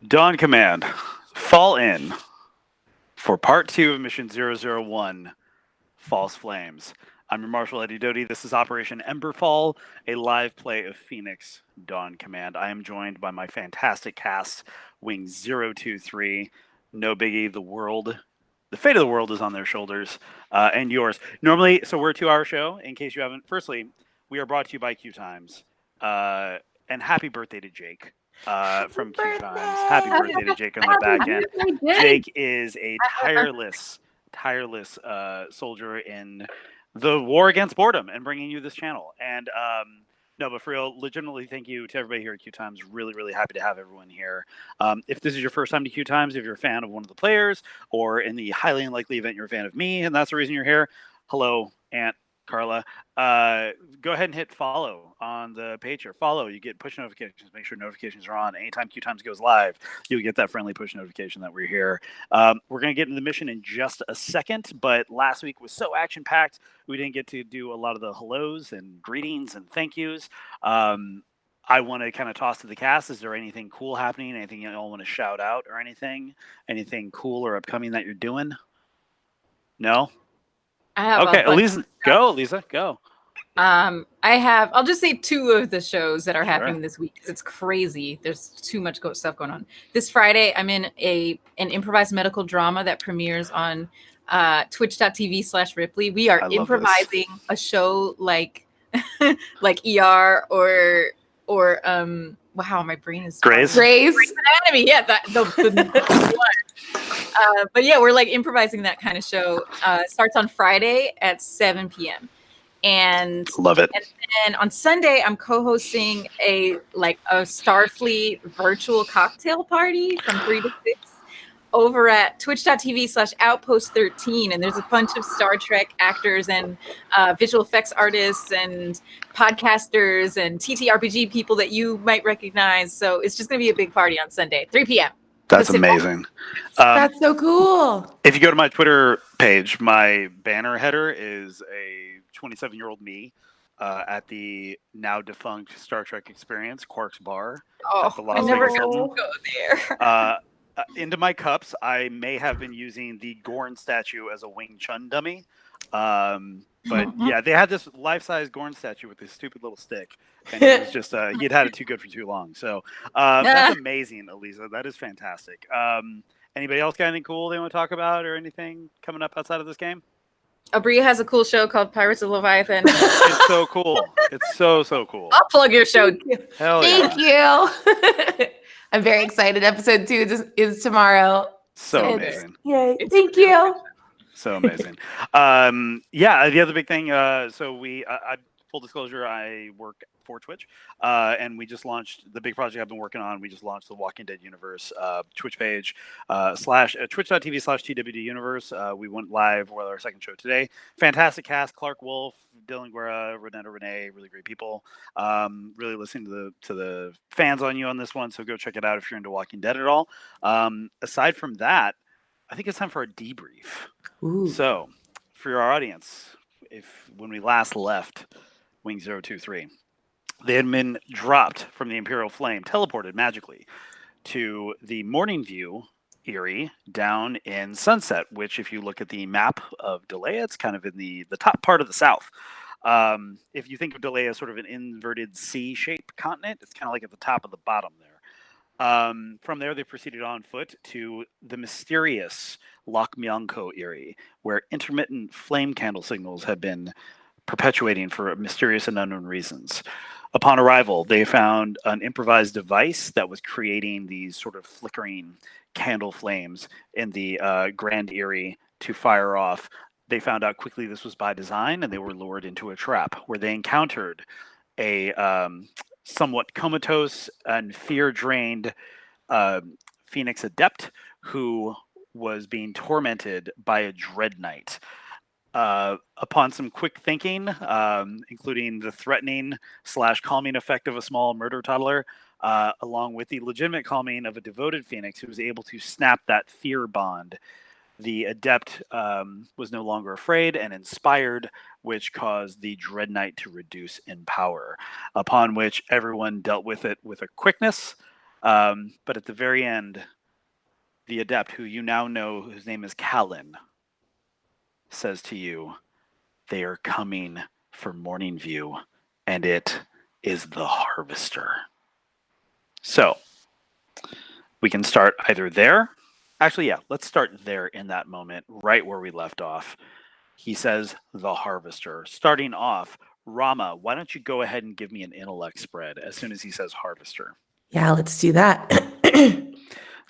Dawn Command, fall in for part 2 of Mission 001, False Flames. I'm your Marshal Eddie Doty. This is Operation Emberfall, a live play of Phoneix Dawn Command. I am joined by my fantastic cast, Wing 023. No biggie, the fate of the world is on their shoulders, and yours. Normally, so we're a 2-hour show, in case you haven't. Firstly, we are brought to you by QueueTimes. Uh, and happy birthday to Jake from QueueTimes. Happy birthday to Jake on the back end. Jake is a tireless soldier in the war against boredom and bringing you this channel. And no, but for real, legitimately, thank you to everybody here at QueueTimes. Really, really happy to have everyone here. If this is your first time to QueueTimes, if you're a fan of one of the players, or in the highly unlikely event you're a fan of me, and that's the reason you're here, hello, Aunt Carla. Go ahead and hit follow on the page here. Follow, you get push notifications. Make sure notifications are on. Anytime QueueTimes goes live, you'll get that friendly push notification that we're here. We're going to get into the mission in just a second, but last week was so action-packed, we didn't get to do a lot of the hellos and greetings and thank yous. I want to kind of toss to the cast. Is there anything cool happening? Anything you all want to shout out or anything? Anything cool or upcoming that you're doing? No? I have Okay, Elisa, go. Elisa, go. I'll just say 2 of the shows that are Sure. happening this week because it's crazy. There's too much stuff going on. This Friday, I'm in an improvised medical drama that premieres on twitch.tv/Ripley. We are improvising a show like like ER or wow, my brain is Grey's Anatomy. Yeah, the but yeah, we're like improvising that kind of show. It starts on Friday at 7 p.m. And love it. And then on Sunday, I'm co-hosting a Starfleet virtual cocktail party from 3 to 6 over at twitch.tv/Outpost13. And there's a bunch of Star Trek actors and visual effects artists and podcasters and TTRPG people that you might recognize. So it's just going to be a big party on Sunday, 3 p.m. That's amazing. That's so cool. If you go to my Twitter page, my banner header is a 27-year-old me at the now defunct Star Trek Experience, Quark's Bar. Oh, I never go there. Into my cups, I may have been using the Gorn statue as a Wing Chun dummy. But yeah, they had this life-size Gorn statue with this stupid little stick, and it was just he'd had it too good for too long. So that's amazing, Elisa. That is fantastic. Anybody else got anything cool they want to talk about or anything coming up outside of this game? Abria has a cool show called Pirates of Leviathan. It's so cool. It's so cool. I'll plug your show. Thank you. I'm very excited. Episode 2 is tomorrow. So amazing. Yay. Thank you. So amazing. Yeah, the other big thing, so full disclosure, I work for Twitch, and we just launched the big project I've been working on. We just launched the Walking Dead Universe Twitch page, twitch.tv/TWD Universe. We went live with our second show today. Fantastic cast: Clark Wolf, Dylan Guerra, Renata Renee, really great people. Really listening to the fans on you on this one, so go check it out if you're into Walking Dead at all. Aside from that, I think it's time for a debrief. Ooh. So, for our audience, when we last left Wing 023, they had been dropped from the Imperial Flame, teleported magically to the Morning View Eyrie down in Sunset, which if you look at the map of Delea, it's kind of in the top part of the south. If you think of Delea as sort of an inverted C-shaped continent, it's kind of like at the top of the bottom there. From there, they proceeded on foot to the mysterious Loch Myongko Eyrie, where intermittent flame candle signals had been perpetuating for mysterious and unknown reasons. Upon arrival, they found an improvised device that was creating these sort of flickering candle flames in the Grand Eyrie to fire off. They found out quickly this was by design, and they were lured into a trap where they encountered a somewhat comatose and fear-drained Phoenix Adept who was being tormented by a Dread Knight. Upon some quick thinking, including the threatening/calming effect of a small murder toddler, along with the legitimate calming of a devoted Phoenix who was able to snap that fear bond, the Adept was no longer afraid and inspired, which caused the Dread Knight to reduce in power, upon which everyone dealt with it with a quickness But at the very end, the adept, who you now know, whose name is Callan, says to you, "They are coming for Morning View, and it is the Harvester." So we can start either there. Actually, yeah, let's start there in that moment, right where we left off. He says, "The Harvester." Starting off, Rama, why don't you go ahead and give me an intellect spread as soon as he says Harvester? Yeah, let's do that.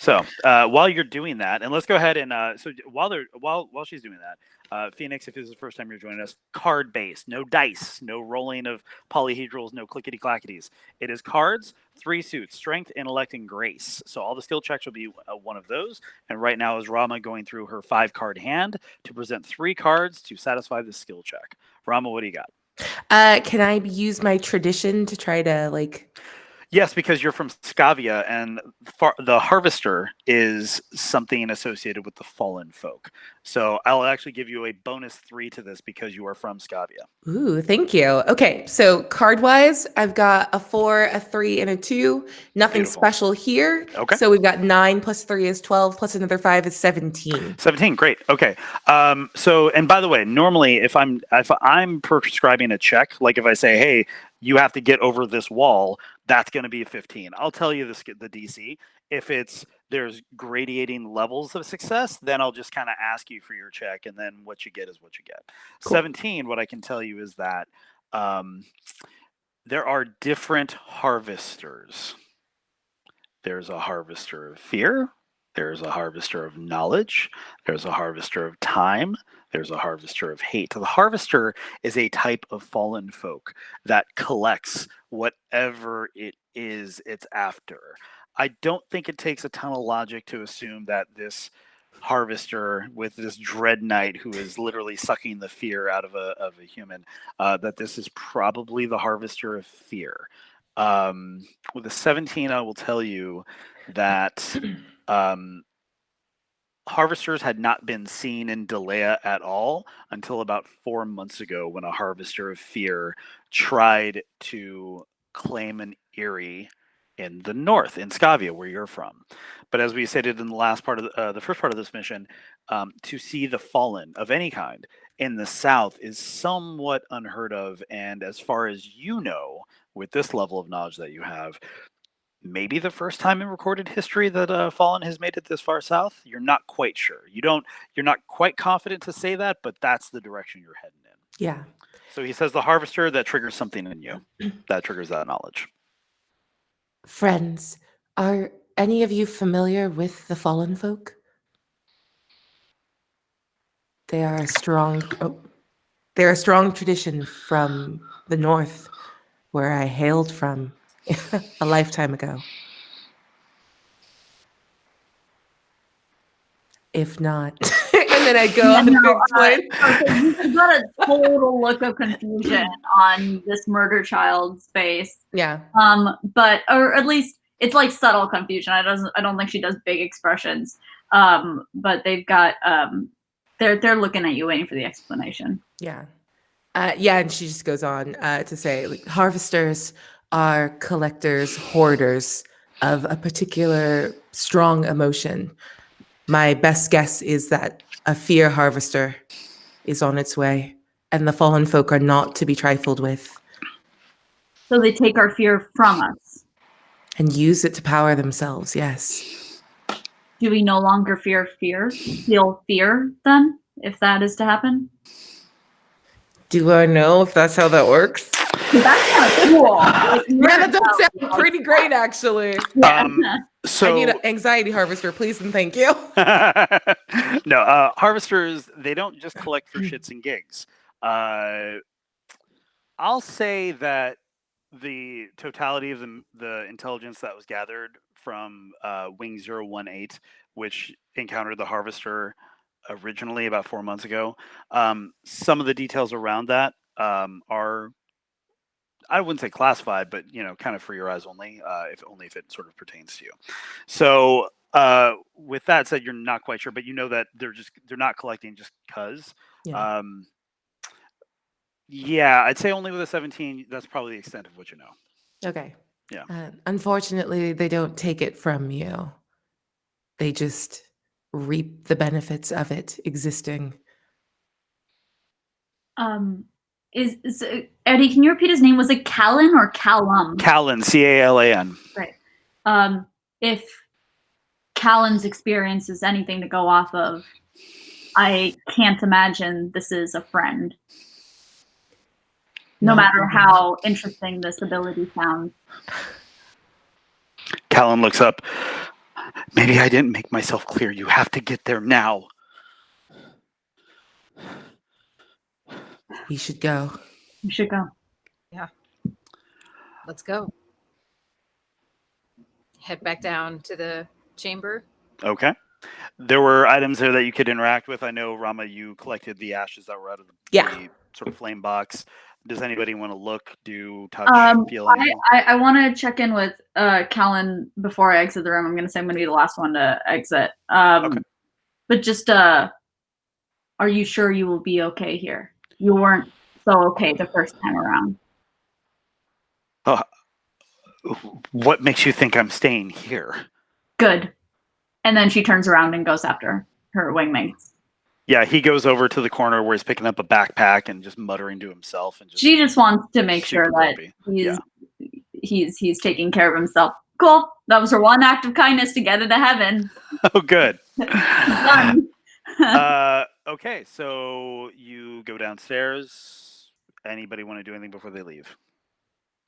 So while you're doing that, and let's go ahead and so while she's doing that, Phoenix, if this is the first time you're joining us, card based, no dice, no rolling of polyhedrals, no clickety clackities. It is cards, 3 suits: strength, intellect, and grace. So all the skill checks will be one of those. And right now is Rama going through her 5-card hand to present 3 cards to satisfy the skill check. Rama, what do you got? Can I use my tradition to try to Yes, because you're from Scavia, and the Harvester is something associated with the fallen folk. So I'll actually give you a bonus 3 to this because you are from Scavia. Ooh, thank you. Okay, so card-wise, I've got a 4, a 3, and a 2. Nothing Beautiful. special here. Okay. So we've got 9 plus 3 is 12, plus another 5 is 17. 17, great. Okay. So, and by the way, normally if I'm prescribing a check, like if I say, "Hey, you have to get over this wall," that's going to be a 15. I'll tell you the DC. If there's gradating levels of success, then I'll just kind of ask you for your check, and then what you get is what you get. Cool. 17, what I can tell you is that there are different harvesters. There's a harvester of fear. There's a harvester of knowledge. There's a harvester of time. There's a harvester of hate. The harvester is a type of fallen folk that collects whatever it is it's after. I don't think it takes a ton of logic to assume that this harvester with this dread knight who is literally sucking the fear out of a human, that this is probably the harvester of fear. With a 17, I will tell you that harvesters had not been seen in Delea at all until about 4 months ago, when a harvester of fear tried to claim an eyrie in the north, in Scavia, where you're from. But as we stated in the last part of the first part of this mission, to see the fallen of any kind in the south is somewhat unheard of. And as far as you know, with this level of knowledge that you have, maybe the first time in recorded history that fallen has made it this far south. You're not quite sure. You're not quite confident to say that, but that's the direction you're heading in. Yeah. So he says the harvester, that triggers something in you. That triggers that knowledge. Friends, are any of you familiar with the fallen folk? They are a strong tradition from the north, where I hailed from a lifetime ago. If not, and then I go on to explain. You got a total look of confusion on this murder child's face. Yeah. But or at least it's like subtle confusion. I don't think she does big expressions. But they've got they're looking at you, waiting for the explanation. Yeah. And she just goes on to say, like, harvesters are collectors, hoarders of a particular strong emotion. My best guess is that a fear harvester is on its way, and the fallen folk are not to be trifled with. So they take our fear from us. And use it to power themselves, yes. Do we no longer feel fear then, if that is to happen? Do I know if that's how that works? That's kind of cool. Like, yeah, that does sound pretty great, actually. So I need an anxiety harvester, please and thank you. No, harvesters, they don't just collect for shits and gigs. I'll say that the totality of the intelligence that was gathered from Wing 018, which encountered the harvester originally about 4 months ago, some of the details around that are, I wouldn't say classified, but kind of for your eyes only, if it sort of pertains to you. So with that said, you're not quite sure, but you know that they're not collecting just because. Yeah. Yeah, I'd say only with a 17, that's probably the extent of what you know. Okay. Unfortunately, they don't take it from you. They just reap the benefits of it existing. Is Eddie? Can you repeat his name? Was it Callan or Callum? Callan, Calan. Right. If Callan's experience is anything to go off of, I can't imagine this is a friend. No matter how interesting this ability sounds. Callan looks up. Maybe I didn't make myself clear. You have to get there now. We should go. We should go. Yeah. Let's go. Head back down to the chamber. Okay. There were items there that you could interact with. I know, Rama, you collected the ashes that were out of the sort of flame box. Does anybody want to look, do, touch, feel? I want to check in with Callan before I exit the room. I'm going to say I'm going to be the last one to exit. Okay. But just, are you sure you will be okay here? You weren't so okay the first time around. Oh, what makes you think I'm staying here? Good. And then she turns around and goes after her wingmates. Yeah, he goes over to the corner where he's picking up a backpack and just muttering to himself. And she just wants to make sure that he's taking care of himself. Cool. That was her one act of kindness to get into heaven. Oh, good. Done. Okay, so you go downstairs. Anybody want to do anything before they leave?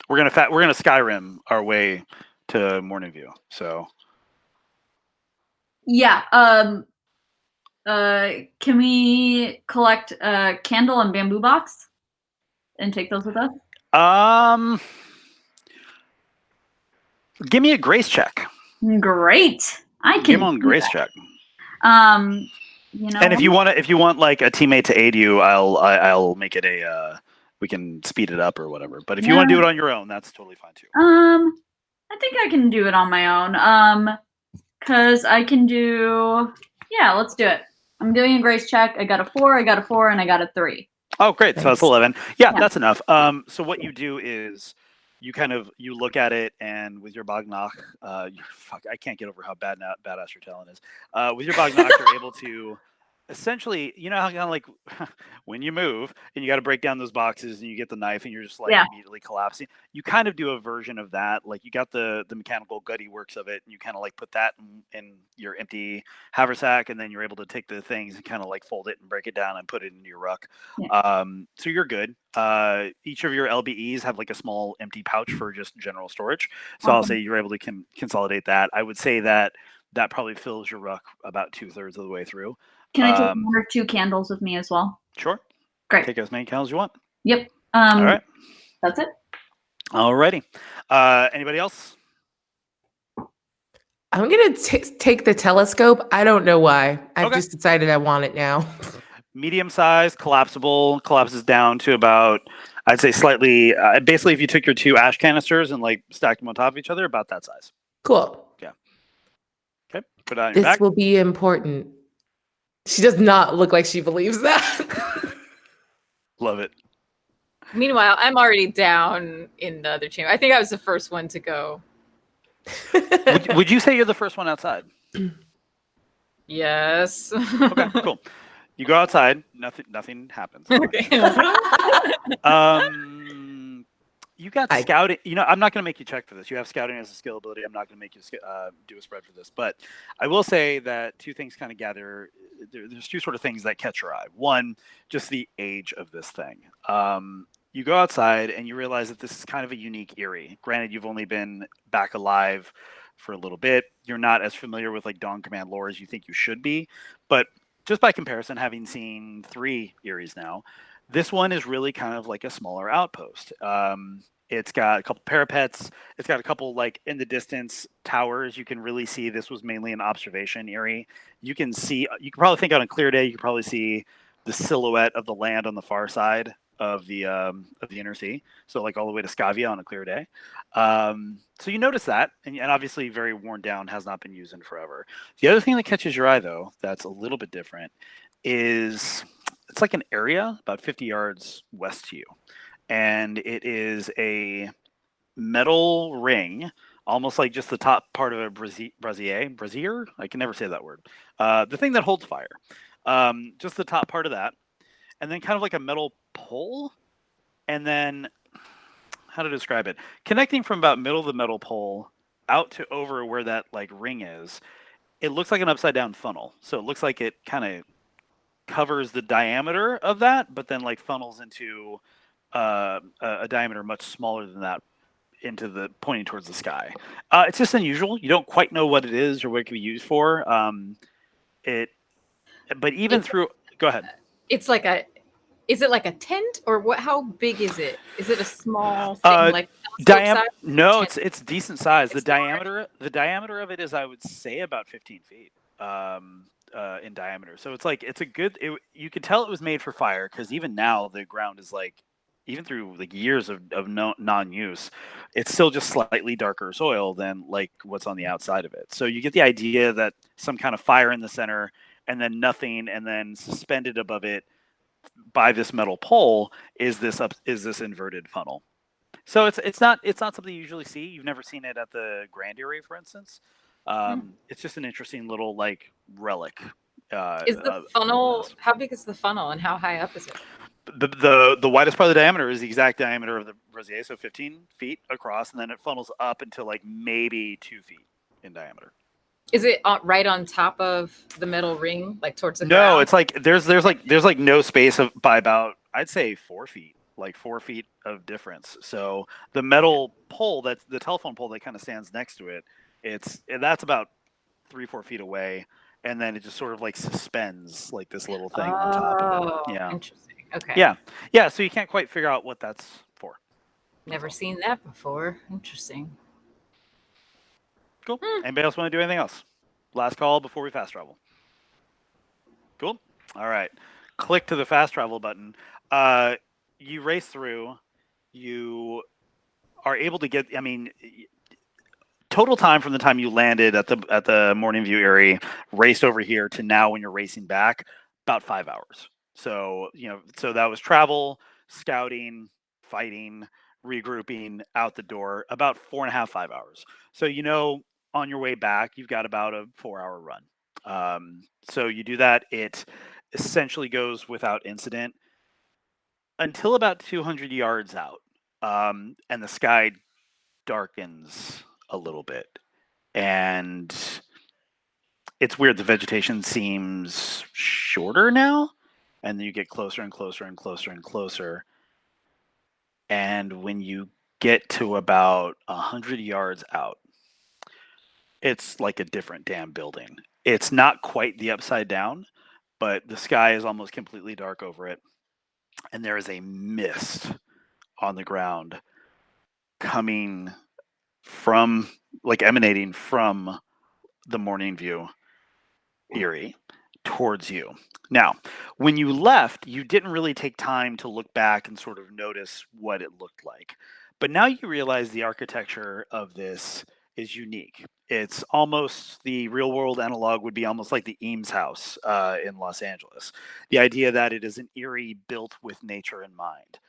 We're gonna Skyrim our way to Morning View. So yeah. Can we collect a candle and bamboo box and take those with us? Give me a grace check. Great. I can give him on grace check. You know, and if you want like a teammate to aid you, I'll make it we can speed it up or whatever. But if you want to do it on your own, that's totally fine too. I think I can do it on my own. Cause I can do. Yeah, let's do it. I'm doing a grace check. I got a 4, I got a 4, and I got a 3. Oh, great. So that's 11. Yeah, that's enough. So what you do is you look at it, and with your Bagnach, I can't get over how badass your talent is. With your Bagnach, you're able to essentially, you know how kind of like when you move and you got to break down those boxes and you get the knife and you're just like immediately collapsing. You kind of do a version of that. Like you got the mechanical gutty works of it and you kind of like put that in your empty haversack, and then you're able to take the things and kind of like fold it and break it down and put it into your ruck. Yeah. So you're good. Each of your LBEs have like a small empty pouch for just general storage. So I'll say you're able to consolidate that. I would say that probably fills your ruck about 2/3 of the way through. Can I take 1 or 2 candles with me as well? Sure. Great. Take as many candles as you want. Yep. All right. That's it. Alrighty. Anybody else? I'm going to take the telescope. I don't know why. I've just decided I want it now. Medium size, collapsible, collapses down to about, I'd say slightly, basically if you took your 2 ash canisters and like stacked them on top of each other, about that size. Cool. Yeah. Okay. Put it on your back. This will be important. She does not look like she believes that. Love it. Meanwhile, I'm already down in the other chamber. I think I was the first one to go. would you say you're the first one outside? Yes. Okay, cool. You go outside. Nothing happens. Okay. You got scouting. You know, I'm not going to make you check for this. You have scouting as a skill ability. I'm not going to make you do a spread for this. But I will say that 2 things kind of gather. There's 2 sort of things that catch your eye. One, just the age of this thing. You go outside and you realize that this is kind of a unique Eyrie. Granted, you've only been back alive for a little bit. You're not as familiar with like Dawn Command lore as you think you should be. But just by comparison, having seen 3 Eyries now, this one is really kind of like a smaller outpost. It's got a couple parapets. It's got a couple like in the distance towers. You can really see this was mainly an observation Eyrie. You can probably think on a clear day, you can probably see the silhouette of the land on the far side of the inner sea. So like all the way to Scavia on a clear day. So you notice that, and obviously very worn down, has not been used in forever. The other thing that catches your eye though, that's a little bit different, is it's like an area about 50 yards west to you. And it is a metal ring, almost like just the top part of a brazier. I can never say that word. The thing that holds fire. Just the top part of that, and then kind of like a metal pole, and then how to describe it? Connecting from about middle of the metal pole out to over where that like ring is. It looks like an upside down funnel. So it looks like it kind of covers the diameter of that, but then like funnels into a diameter much smaller than that into the pointing towards the sky. It's just unusual. You don't quite know what it is or what it can be used for. But even through, go ahead. It's like is it like a tent or what? How big is it? Is it a small thing like size? No, it's decent size. It's the diameter of it is, I would say, about 15 feet in diameter. So it's like you could tell it was made for fire, because even now the ground is like, even through like years of non-use, it's still just slightly darker soil than like what's on the outside of it. So you get the idea that some kind of fire in the center, and then nothing, and then suspended above it by this metal pole is this inverted funnel. So it's not something you usually see. You've never seen it at the Grand Eyrie, for instance. It's just an interesting little like relic. Is the funnel, how big is the funnel and how high up is it? The widest part of the diameter is the exact diameter of the brazier, so 15 feet across, and then it funnels up until like maybe 2 feet in diameter. Is it right on top of the metal ring, like towards the ground? No, it's like there's like no space by about, I'd say, 4 feet, like 4 feet of difference. So the metal pole, that's the telephone pole that kind of stands next to it, that's about 3-4 feet away, and then it just sort of like suspends like this little thing on top of it. Yeah. Interesting. Okay. Yeah. So you can't quite figure out what that's for. Never seen that before. Interesting. Cool. Anybody else want to do anything else? Last call before we fast travel. Cool. All right. Click to the fast travel button. You race through. You are able to get, total time from the time you landed at the Morning View area, raced over here to now when you're racing back, about 5 hours. So, so that was travel, scouting, fighting, regrouping, out the door, about 4.5, 5 hours. So, on your way back, you've got about a 4-hour run. So you do that. It essentially goes without incident until about 200 yards out. And the sky darkens a little bit. And it's weird. The vegetation seems shorter now. And then you get closer and closer and closer and closer. And when you get to about 100 yards out, it's like a different damn building. It's not quite the Upside Down, but the sky is almost completely dark over it. And there is a mist on the ground coming from, like emanating from the Morning View Eyrie towards you. Now, when you left, you didn't really take time to look back and sort of notice what it looked like. But now you realize the architecture of this is unique. It's almost, the real world analog would be almost like the Eames House in Los Angeles. The idea that it is an Eyrie built with nature in mind.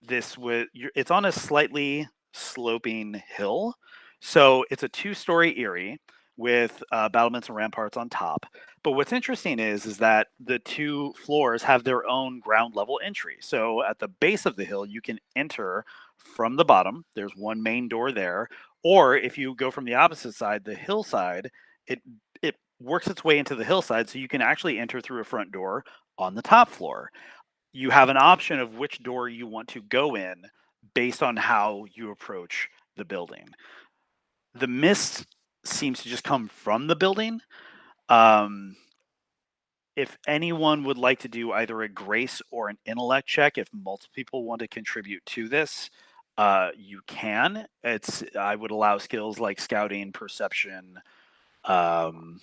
It's on a slightly sloping hill. So it's a 2-story Eyrie with battlements and ramparts on top. But what's interesting is that the 2 floors have their own ground level entry. So at the base of the hill, you can enter from the bottom. There's one main door there. Or if you go from the opposite side, the hillside, it works its way into the hillside, so you can actually enter through a front door on the top floor. You have an option of which door you want to go in based on how you approach the building. The mist seems to just come from the building. If anyone would like to do either a grace or an intellect check, if multiple people want to contribute to this, you can. I would allow skills like scouting, perception, anything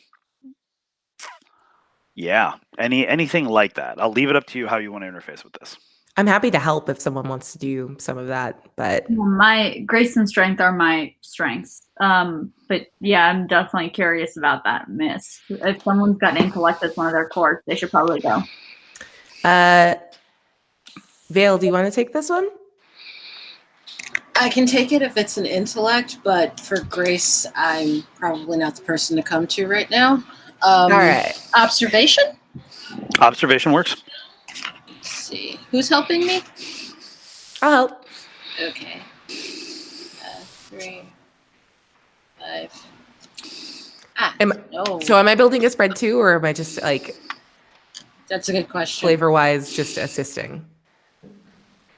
like that. I'll leave it up to you how you want to interface with this. I'm happy to help if someone wants to do some of that, but my grace and strength are my strengths. But yeah, I'm definitely curious about that mist. If someone's got intellect as one of their cores, they should probably go. Vale, do you want to take this one? I can take it if it's an intellect, but for Grace, I'm probably not the person to come to right now. All right. Observation? Observation works. Let's see. Who's helping me? I'll help. Okay. 3, 5. No. So am I building a spread too, or am I just like That's a good question. flavor-wise just assisting?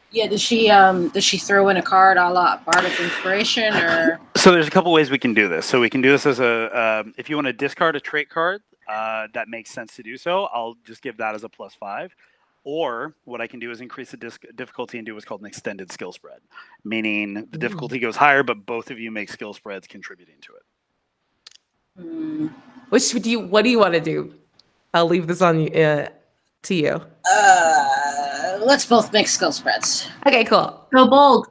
Yeah, does she throw in a card a la Bardic Inspiration or? So there's a couple ways we can do this. So we can do this as a if you want to discard a trait card, that makes sense to do so. I'll just give that as a +5. Or what I can do is increase the difficulty and do what's called an extended skill spread, meaning the difficulty goes higher, but both of you make skill spreads contributing to it. What do you want to do? I'll leave this on to you. Let's both make skill spreads. Okay, cool. Go bold.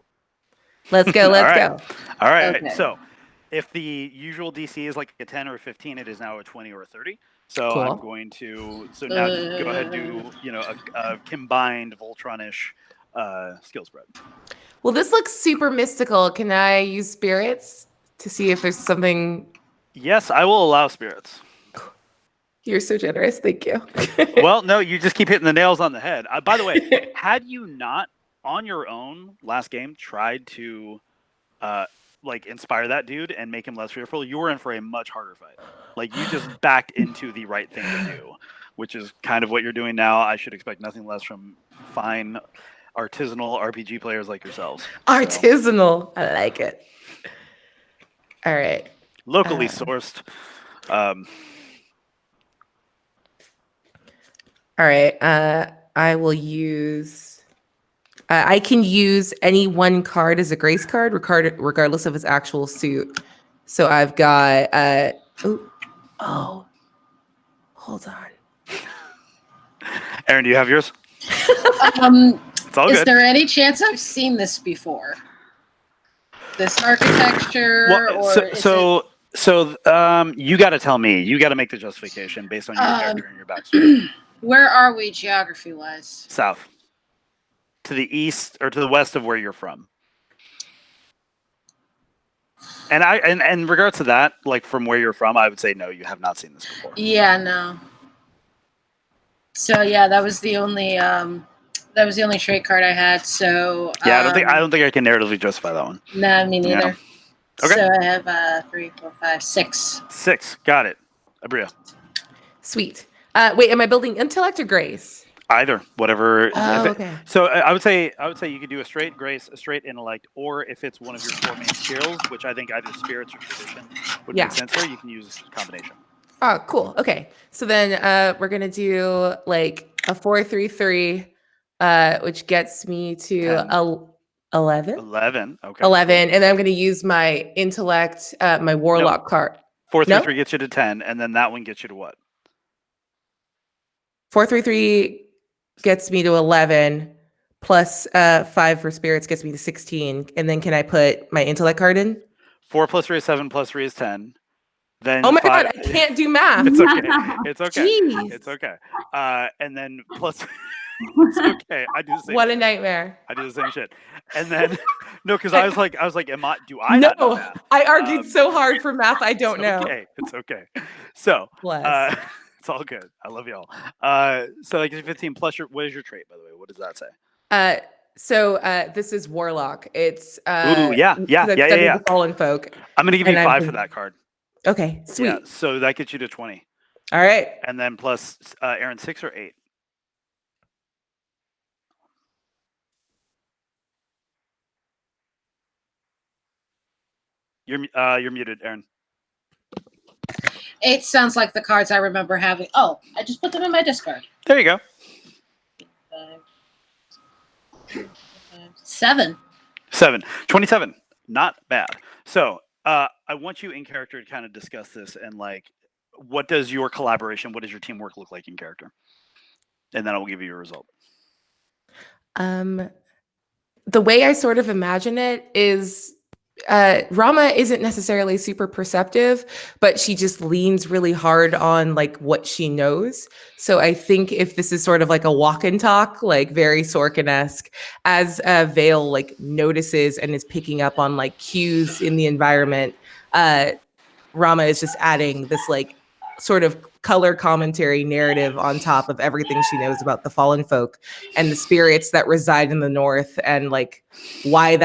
Let's go. Let's All right. go. All right. Okay. So if the usual DC is like a 10 or a 15, it is now a 20 or a 30. So Cool. I'm going to now just go ahead and do a combined Voltron-ish skill spread. Well, this looks super mystical. Can I use spirits to see if there's something? Yes, I will allow spirits. You're so generous. Thank you. Well, no, you just keep hitting the nails on the head. By the way, had you not on your own last game tried to inspire that dude and make him less fearful, you were in for a much harder fight. Like, you just backed into the right thing to do, which is kind of what you're doing now. I should expect nothing less from fine artisanal RPG players like yourselves. Artisanal. I like it. All right. Locally sourced. All right. I will use. I can use any one card as a grace card, regardless of its actual suit. So I've got. Hold on. Aaron, do you have yours? It's all Is good. there any chance I've seen this before? This architecture, So you got to tell me. You got to make the justification based on your character and your backstory. where are we geography-wise? South. To the east or to the west of where you're from. And in regards to that, like from where you're from, I would say no, you have not seen this before. Yeah, no. So yeah, that was the only trait card I had. So Yeah, I don't think I can narratively justify that one. No, me neither. Yeah. Okay. So I have 3, 4, 5, 6. 6. Got it. Abria. Sweet. Wait, am I building intellect or grace? Either, whatever. Okay. So I would say you could do a straight grace, a straight intellect, or if it's one of your 4 main skills, which I think either spirits or tradition would make sense here, you can use a combination. Oh, cool. Okay. So then we're gonna do like a 4-3-3, which gets me to 11. 11. Okay. 11, and then I'm gonna use my intellect, my warlock card. 4-3-3 gets you to 10, and then that one gets you to what? 4-3-3 gets me to 11, plus 5 for spirits gets me to 16. And then can I put my intellect card in? 4 + 3 is 7, + 3 is 10. Then Oh my 5... god, I can't do math. It's okay. It's okay. Jeez. It's okay. And then plus, it's okay. I do the same. What a shit. nightmare. I do the same shit. And then no, because I was like, do I not know No, math? I argued so hard for math. I don't know. Okay, it's okay. So, Bless. it's all good. I love y'all. So that gives you 15 plus your. What is your trait, by the way? What does that say? So this is warlock. It's Ooh, yeah. The fallen folk. I'm gonna give you 5 for that card. Okay, sweet. Yeah, so that gets you to 20. All right. And then plus Aaron 6 or 8. You're muted, Aaron. 8 sounds like the cards I remember having. Oh, I just put them in my discard. There you go. 5, 7. 7. 27. Not bad. So I want you in character to kind of discuss this and like, what does your collaboration, what does your teamwork look like in character? And then I will give you your result. The way I sort of imagine it is Rama isn't necessarily super perceptive, but she just leans really hard on like what she knows. So I think if this is sort of like a walk and talk, like very Sorkin-esque, as Vale like notices and is picking up on like cues in the environment, Rama is just adding this like sort of color commentary narrative on top of everything she knows about the fallen folk and the spirits that reside in the north, and like why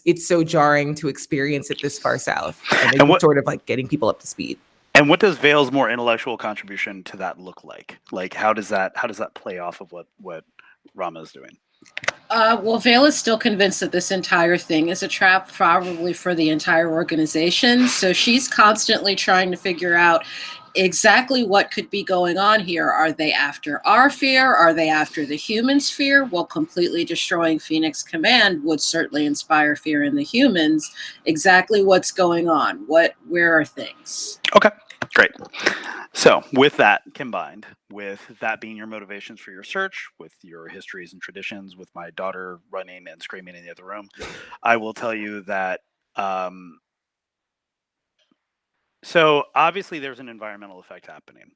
it's so jarring to experience it this far south, and it's sort of like getting people up to speed. And what does Vale's more intellectual contribution to that look like? Like how does that play off of what Rama's doing? Well, Vale is still convinced that this entire thing is a trap, probably for the entire organization. So she's constantly trying to figure out exactly what could be going on here. Are they after our fear? Are they after the humans' fear? Well, completely destroying Phoneix Command would certainly inspire fear in the humans. Exactly what's going on? Where are things? Okay, great. So with that combined, with that being your motivations for your search, with your histories and traditions, with my daughter running and screaming in the other room, I will tell you that so obviously there's an environmental effect happening.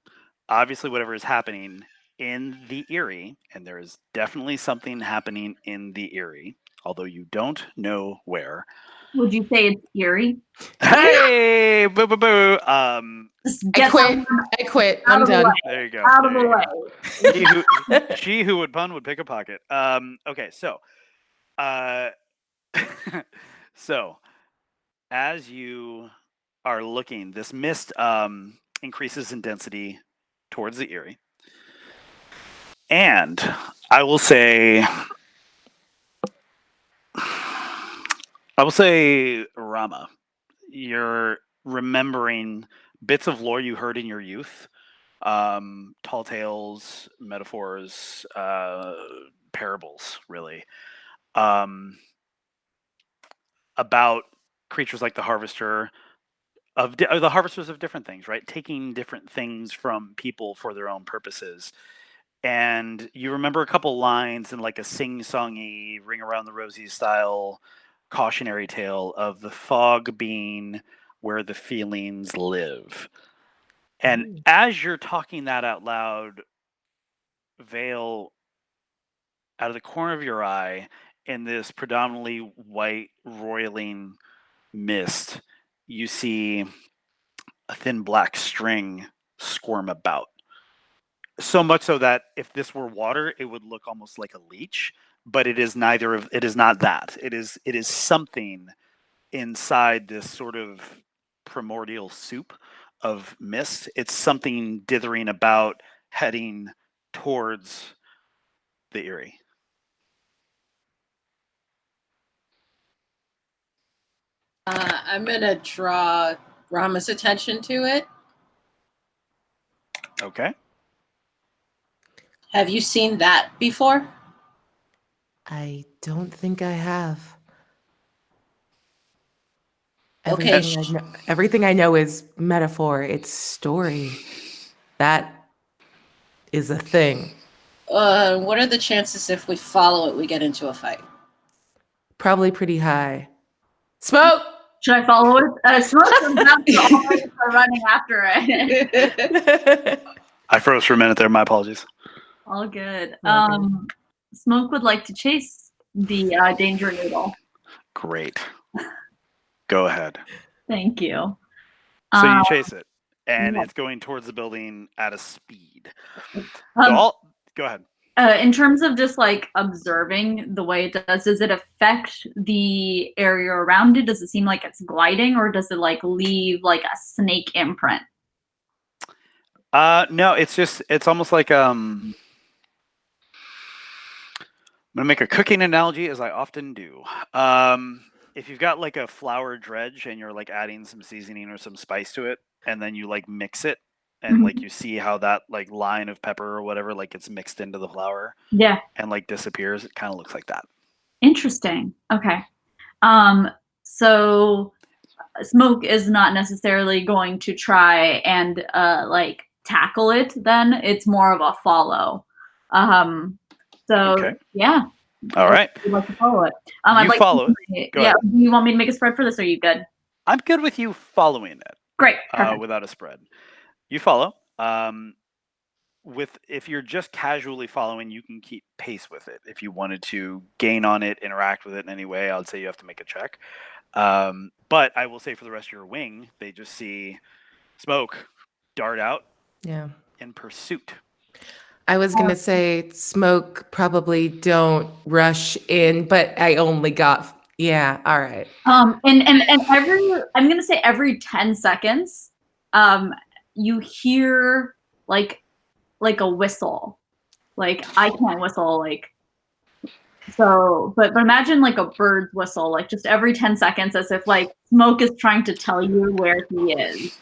Obviously whatever is happening in the Erie, and there is definitely something happening in the Erie, although you don't know where. Would you say it's eerie? Hey, boo, boo, boo. Just I get quit. someone I quit. out I'm of the done. way. There you go. Out of there the you way. go. She who would pun would pick a pocket. Okay, so so as you are looking, this mist increases in density towards the Erie. And I will say Rama, you're remembering bits of lore you heard in your youth, tall tales, metaphors, parables, really, about creatures like the harvester the harvesters of different things, right? Taking different things from people for their own purposes. And you remember a couple lines in like a sing-songy, ring around the rosy style cautionary tale of the fog being where the feelings live. And as you're talking that out loud, Vale, out of the corner of your eye, in this predominantly white roiling mist, you see a thin black string squirm about. So much so that if this were water, it would look almost like a leech, but it is neither of it is not that. It is something inside this sort of primordial soup of mist. It's something dithering about, heading towards the Erie. I'm going to draw Rama's attention to it. Okay. Have you seen that before? I don't think I have. Okay. Everything I know is metaphor. It's story. That is a thing. What are the chances if we follow it, we get into a fight? Probably pretty high. Smoke! Should I follow it? Smoke comes out, so already start running after it. I froze for a minute there. My apologies. All good. Smoke would like to chase the danger noodle. Great. Go ahead. Thank you. So you chase it, and it's going towards the building at a speed. Go ahead. In terms of just like observing the way it does it affect the area around it? Does it seem like it's gliding, or does it like leave like a snake imprint? No, it's almost like I'm gonna make a cooking analogy, as I often do. If you've got like a flour dredge and you're like adding some seasoning or some spice to it, and then you like mix it, and like you see how that like line of pepper or whatever like gets mixed into the flour, Yeah, and like disappears, it kind of looks like that. interesting. Okay. So Smoke is not necessarily going to try and like tackle it. Then it's more of a follow. So Okay. yeah, All right. I'd like to follow it. I'd You like follow to, it. Go yeah. ahead. Do you want me to make a spread for this, or are you good? I'm good with you following it Great. Perfect. without a spread. You follow. If you're just casually following, you can keep pace with it. If you wanted to gain on it, interact with it in any way, I would say you have to make a check. But I will say for the rest of your wing, they just see smoke dart out Yeah. in pursuit. I was going to say smoke, probably don't rush in, but I only got, yeah, all right. And I'm gonna say every 10 seconds, you hear like a whistle. Like I can't whistle but imagine like a bird's whistle, like just every 10 seconds, as if like smoke is trying to tell you where he is.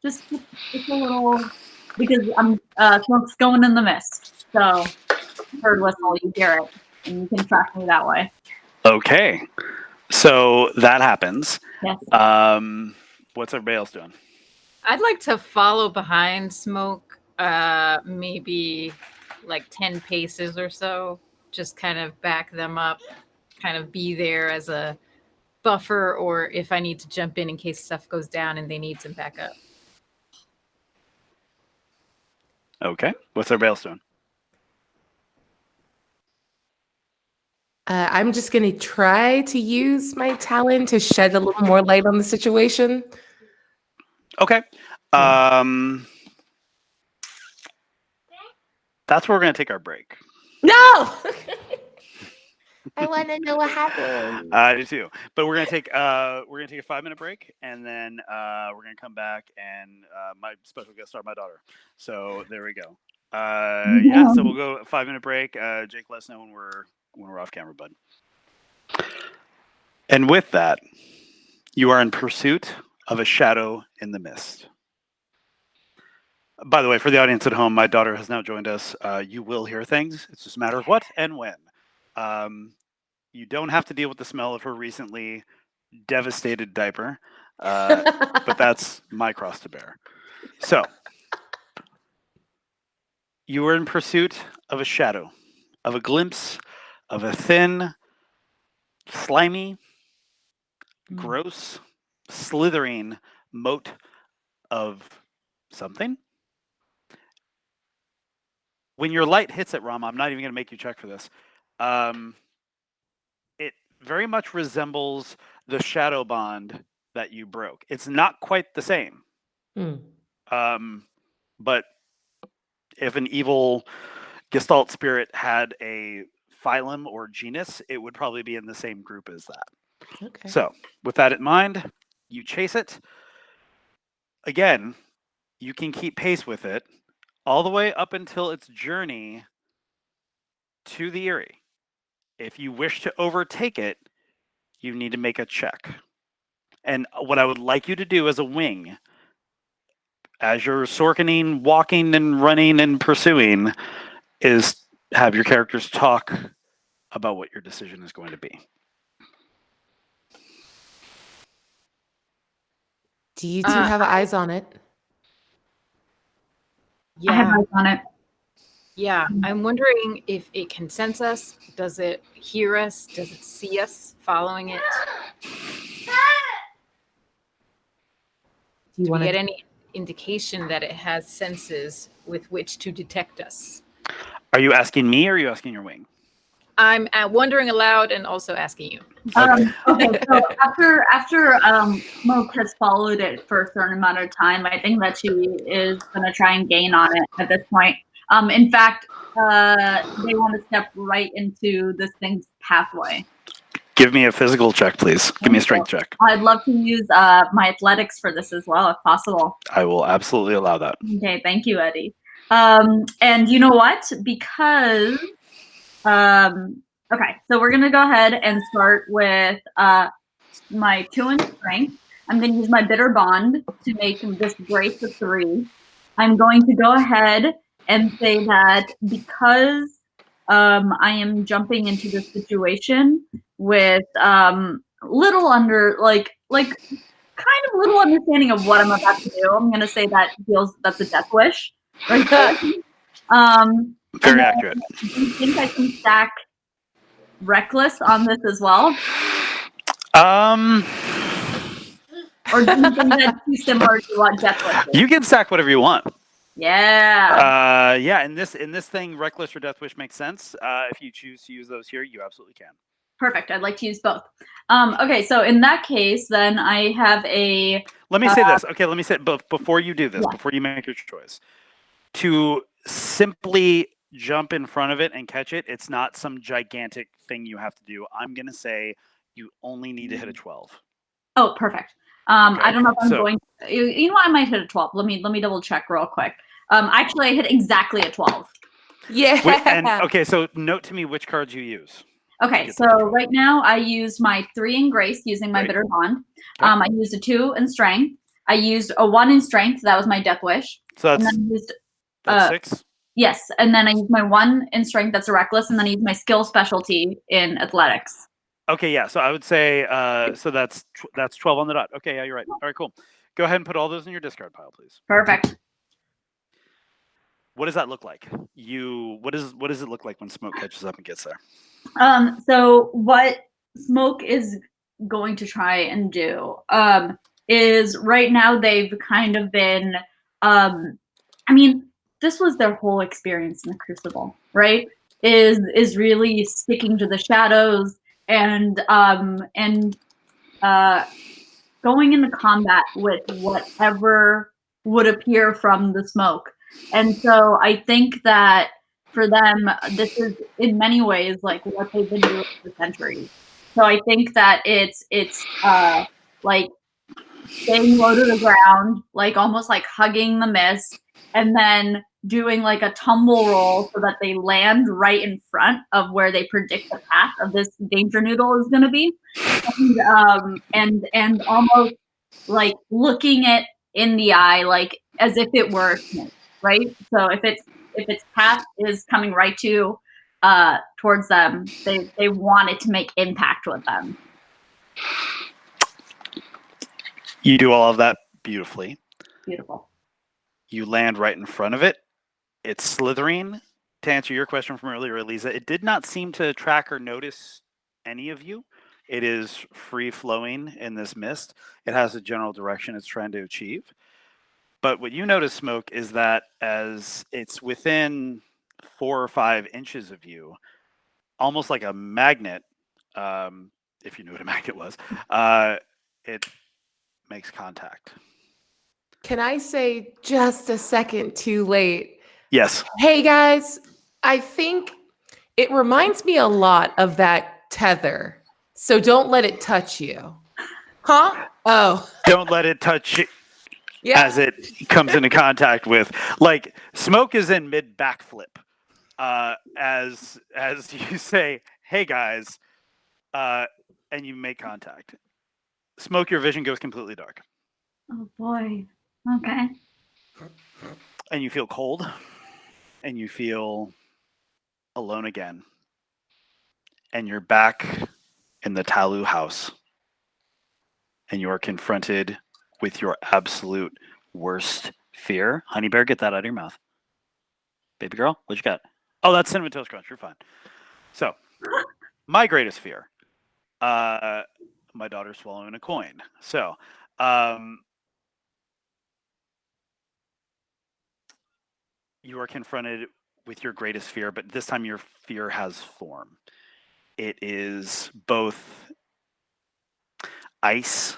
Just a little, because smoke's going in the mist. So bird whistle, you hear it, and you can track me that way. Okay. So that happens. Yes. What's everybody else doing? I'd like to follow behind Smoke, maybe like 10 paces or so, just kind of back them up, kind of be there as a buffer, or if I need to jump in case stuff goes down and they need some backup. Okay. What's everybody else doing? I'm just going to try to use my talent to shed a little more light on the situation. Okay. That's where we're going to take our break. No! I want to know what happened. I do too. But we're gonna take a 5-minute break, and then we're gonna come back, and my special guest star, my daughter. So there we go. Yeah. So we'll go a 5-minute break. Jake, let us know when we're off camera, bud. And with that, you are in pursuit of a shadow in the mist. By the way, for the audience at home, my daughter has now joined us. You will hear things. It's just a matter of what and when. You don't have to deal with the smell of her recently devastated diaper, but that's my cross to bear. So, you were in pursuit of a shadow, of a glimpse of a thin, slimy, gross, slithering mote of something. When your light hits it, Rama, I'm not even going to make you check for this. It very much resembles the shadow bond that you broke. It's not quite the same. But if an evil Gestalt spirit had a phylum or genus, it would probably be in the same group as that. Okay. So, with that in mind, you chase it. Again, you can keep pace with it all the way up until its journey to the Eyrie. If you wish to overtake it, you need to make a check. And what I would like you to do as a wing, as you're sorkening, walking and running and pursuing, is have your characters talk about what your decision is going to be. Do you two have eyes on it? I have Yeah. eyes on it. Yeah. I'm wondering if it can sense us. Does it hear us? Does it see us following it? Do you Do we want get to? any indication that it has senses with which to detect us? Are you asking me or are you asking your wing? I'm wondering aloud and also asking you. Okay, so after Smoke has followed it for a certain amount of time, I think that she is going to try and gain on it at this point. In fact, they want to step right into this thing's pathway. Give me a physical check, please. Give me a strength check. I'd love to use my athletics for this as well, if possible. I will absolutely allow that. Okay, thank you, Eddie. And you know what? Because okay, so we're gonna go ahead and start with my 2 in strength. I'm gonna use my bitter bond to make this brace a 3. I'm going to go ahead and say that because I am jumping into this situation with little little understanding of what I'm about to do, I'm gonna say that's a death wish. Right? Very accurate. Do you think I can stack reckless on this as well? Um, Or do you think that's too similar to what Death Wish is? you can stack whatever you want. Yeah. Yeah. In this thing, reckless or death wish makes sense. If you choose to use those here, you absolutely can. Perfect. I'd like to use both. Okay, so in that case, then I have a. Let me say this. Okay, let me say before you do this, Yeah. before you make your choice, to simply jump in front of it and catch it. It's not some gigantic thing you have to do. I'm gonna say you only need to hit a 12. Oh, perfect. Okay, I don't know if I'm so- going. You know what? I might hit a 12. Let me double check real quick. Actually, I hit exactly a 12. Yeah. And okay, so note to me which cards you use. Okay, Get so the 12. right now I used my 3 in grace using my Great. bitter bond. Okay. I used a 2 in strength. I used a 1 in strength. That was my death wish. So And that's then I used that's 6. yes, and then I used my 1 in strength. That's a reckless, and then I used my skill specialty in athletics. Okay, yeah. So I would say so that's 12 on the dot. Okay, yeah, you're right. All right, cool. Go ahead and put all those in your discard pile, please. Perfect. What does that look like? What does it look like when smoke catches up and gets there? So what Smoke is going to try and do is right now they've kind of been I mean, this was their whole experience in the Crucible, right? Is really sticking to the shadows and going into combat with whatever would appear from the smoke. And so I think that for them, this is in many ways like what they've been doing for centuries. So I think that it's like staying low to the ground, like almost like hugging the mist, and then doing like a tumble roll so that they land right in front of where they predict the path of this danger noodle is going to be, and almost like looking it in the eye, like as if it were a snake, right? So if its path is coming right to towards them, they want it to make impact with them. You do all of that beautifully. Beautiful. You land right in front of it. It's slithering. To answer your question from earlier, Elisa, it did not seem to track or notice any of you. It is free flowing in this mist. It has a general direction it's trying to achieve. But what you notice, Smoke, is that as it's within 4 or 5 inches of you, almost like a magnet, if you knew what a magnet was, it makes contact. Can I say just a second too late? Yes. Hey guys, I think it reminds me a lot of that tether. So don't let it touch you. Huh? Oh. Don't let it touch you Yeah. as it comes into contact with. Like, Smoke is in mid backflip as you say, "Hey guys," and you make contact. Smoke, your vision goes completely dark. Oh boy. Okay. And you feel cold, and you feel alone again. And you're back in the Talu house. And you are confronted with your absolute worst fear. Honey Bear, get that out of your mouth. Baby girl, what you got? Oh, that's Cinnamon Toast Crunch. You're fine. So, my greatest fear. My daughter's swallowing a coin. So, you are confronted with your greatest fear, but this time your fear has form. It is both ice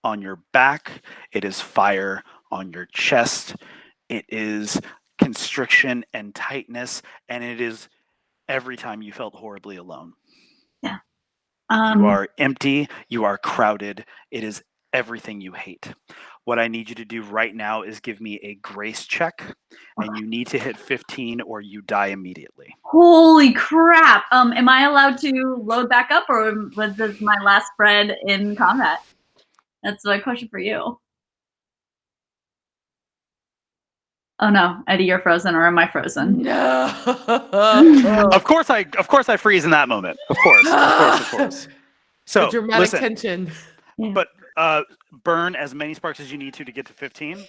on your back, it is fire on your chest, it is constriction and tightness, and it is every time you felt horribly alone. Yeah. You are empty, you are crowded, it is everything you hate. What I need you to do right now is give me a grace check, and you need to hit 15 or you die immediately. Holy crap! Am I allowed to load back up, or was this my last spread in combat? That's my question for you. Oh no, Eddie, you're frozen, or am I frozen? No. Of course I freeze in that moment. Of course. So The dramatic listen, tension. but burn as many sparks as you need to get to 15.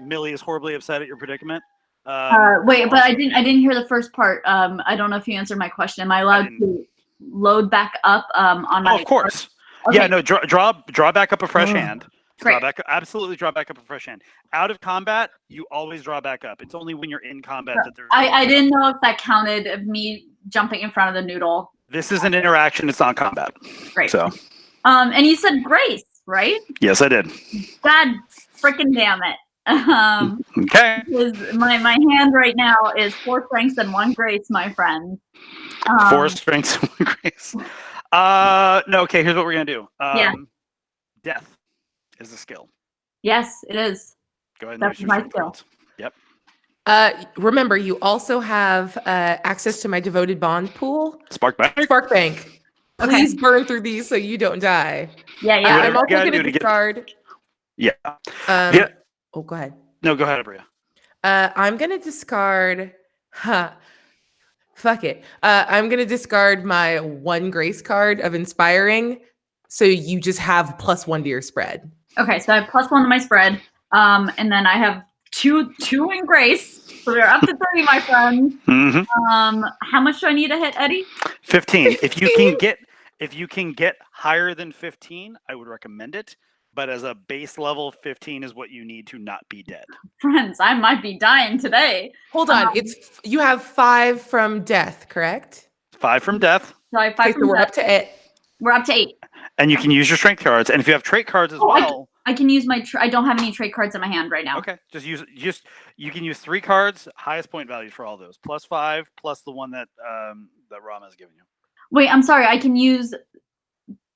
Millie is horribly upset at your predicament. Wait, but I didn't hear the first part. I don't know if you answered my question. Am I allowed to? load back up on my? Oh, of course. Okay. Yeah, no, draw back up a fresh hand. Great. Absolutely draw back up a fresh hand. Out of combat, you always draw back up. It's only when you're in combat that there's. I didn't know if that counted of me jumping in front of the noodle. This is an interaction. It's not combat. Great. So. And you said grace, right? Yes, I did. God freaking damn it. Okay. Because my hand right now is 4 strengths and 1 grace, my friend. 4 strengths and 1 grace. No, okay, here's what we're going to do. Yeah. Death is a skill. Yes, it is. Go ahead and That's use your my strength skill. cards. Yep. Remember, you also have access to my devoted bond pool. Spark back. Spark Bank. Okay. Please burn through these so you don't die. Yeah. I'm Whatever also you gotta going to do to get- discard. Yeah. Yeah. Oh, go ahead. No, go ahead, Abria. I'm going to discard. Fuck it. I'm going to discard my 1 grace card of inspiring. So you just have +1 to your spread. Okay, so I have +1 to my spread. And then I have two in grace. So we're up to 3, my friend. Mm-hmm. How much do I need to hit, Eddie? 15. If you can get higher than 15, I would recommend it. But as a base level, 15 is what you need to not be dead. Friends, I might be dying today. Hold on. You have 5 from death, correct? 5 from death. So I have 5 Okay, from so we're death. up to it. We're up to 8. And you can use your strength cards. And if you have trait cards as Oh, well. I can use my. I don't have any trait cards in my hand right now. Okay, you can use 3 cards, highest point values for all those, +5, plus the one that Rama has given you. Wait, I'm sorry. I can use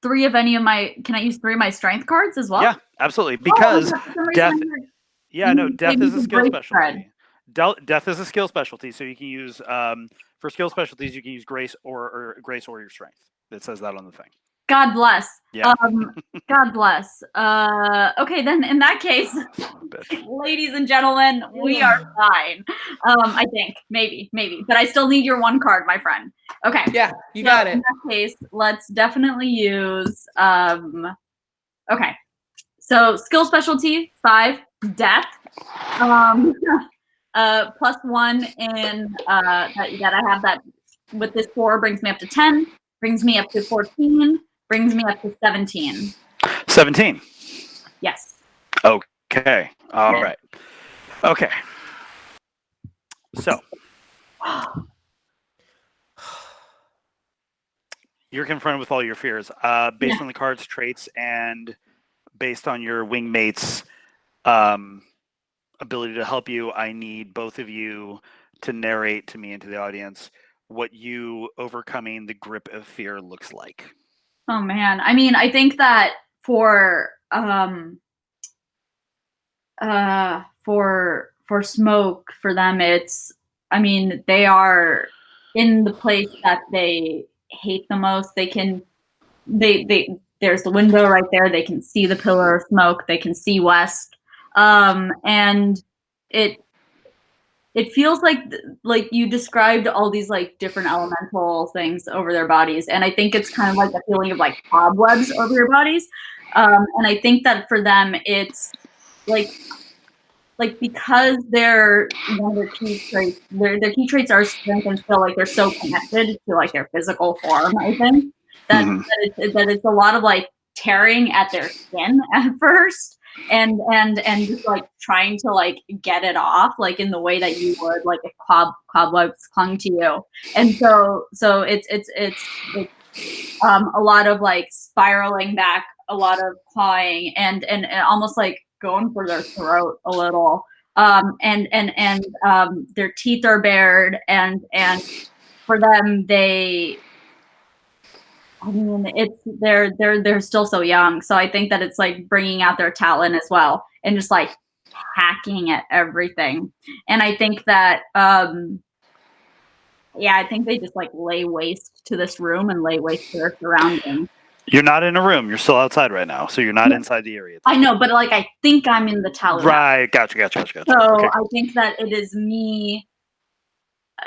3 of any of my. Can I use 3 of my strength cards as well? Yeah, absolutely. Because for some reason death. I heard- Yeah, no, you death gave is me a the skill grace specialty. Death is a skill specialty, so you can use for skill specialties you can use grace or your strength. It says that on the thing. God bless. Yeah. God bless. Okay, then in that case, ladies and gentlemen, we are fine. I think maybe, but I still need your 1 card, my friend. Okay. Yeah, you got it. In that case, let's definitely use. Okay. So skill specialty 5, death. +1 in that I have that with this 4 brings me up to 10, brings me up to 14. Brings me up to 17. 17. Yes. Okay. All right. Okay. So you're confronted with all your fears. Based on the card's traits and based on your wingmate's ability to help you, I need both of you to narrate to me and to the audience what you overcoming the grip of fear looks like. Oh man, I mean, I think that for Smoke, for them, it's. I mean, they are in the place that they hate the most. They can. There's the window right there. They can see the pillar of smoke. They can see west, and it feels like you described all these like different elemental things over their bodies, and I think it's kind of like a feeling of like cobwebs over your bodies, and I think that for them it's like because they're one of their key traits. Their key traits are strength and skill. Like they're so connected to like their physical form. I think that it's a lot of like tearing at their skin at first. And just like trying to like get it off like in the way that you would like if cobwebs clung to you, and so it's a lot of like spiraling back, a lot of clawing, and almost like going for their throat a little, and their teeth are bared, and for them I mean, it's they're still so young, so I think that it's like bringing out their talent as well, and just like hacking at everything. And I think that, I think they just like lay waste to this room and lay waste to their surroundings. You're not in a room. You're still outside right now, so you're not inside the area. I know, but like I think I'm in the talent. Right. Gotcha. So Okay. I think that it is me.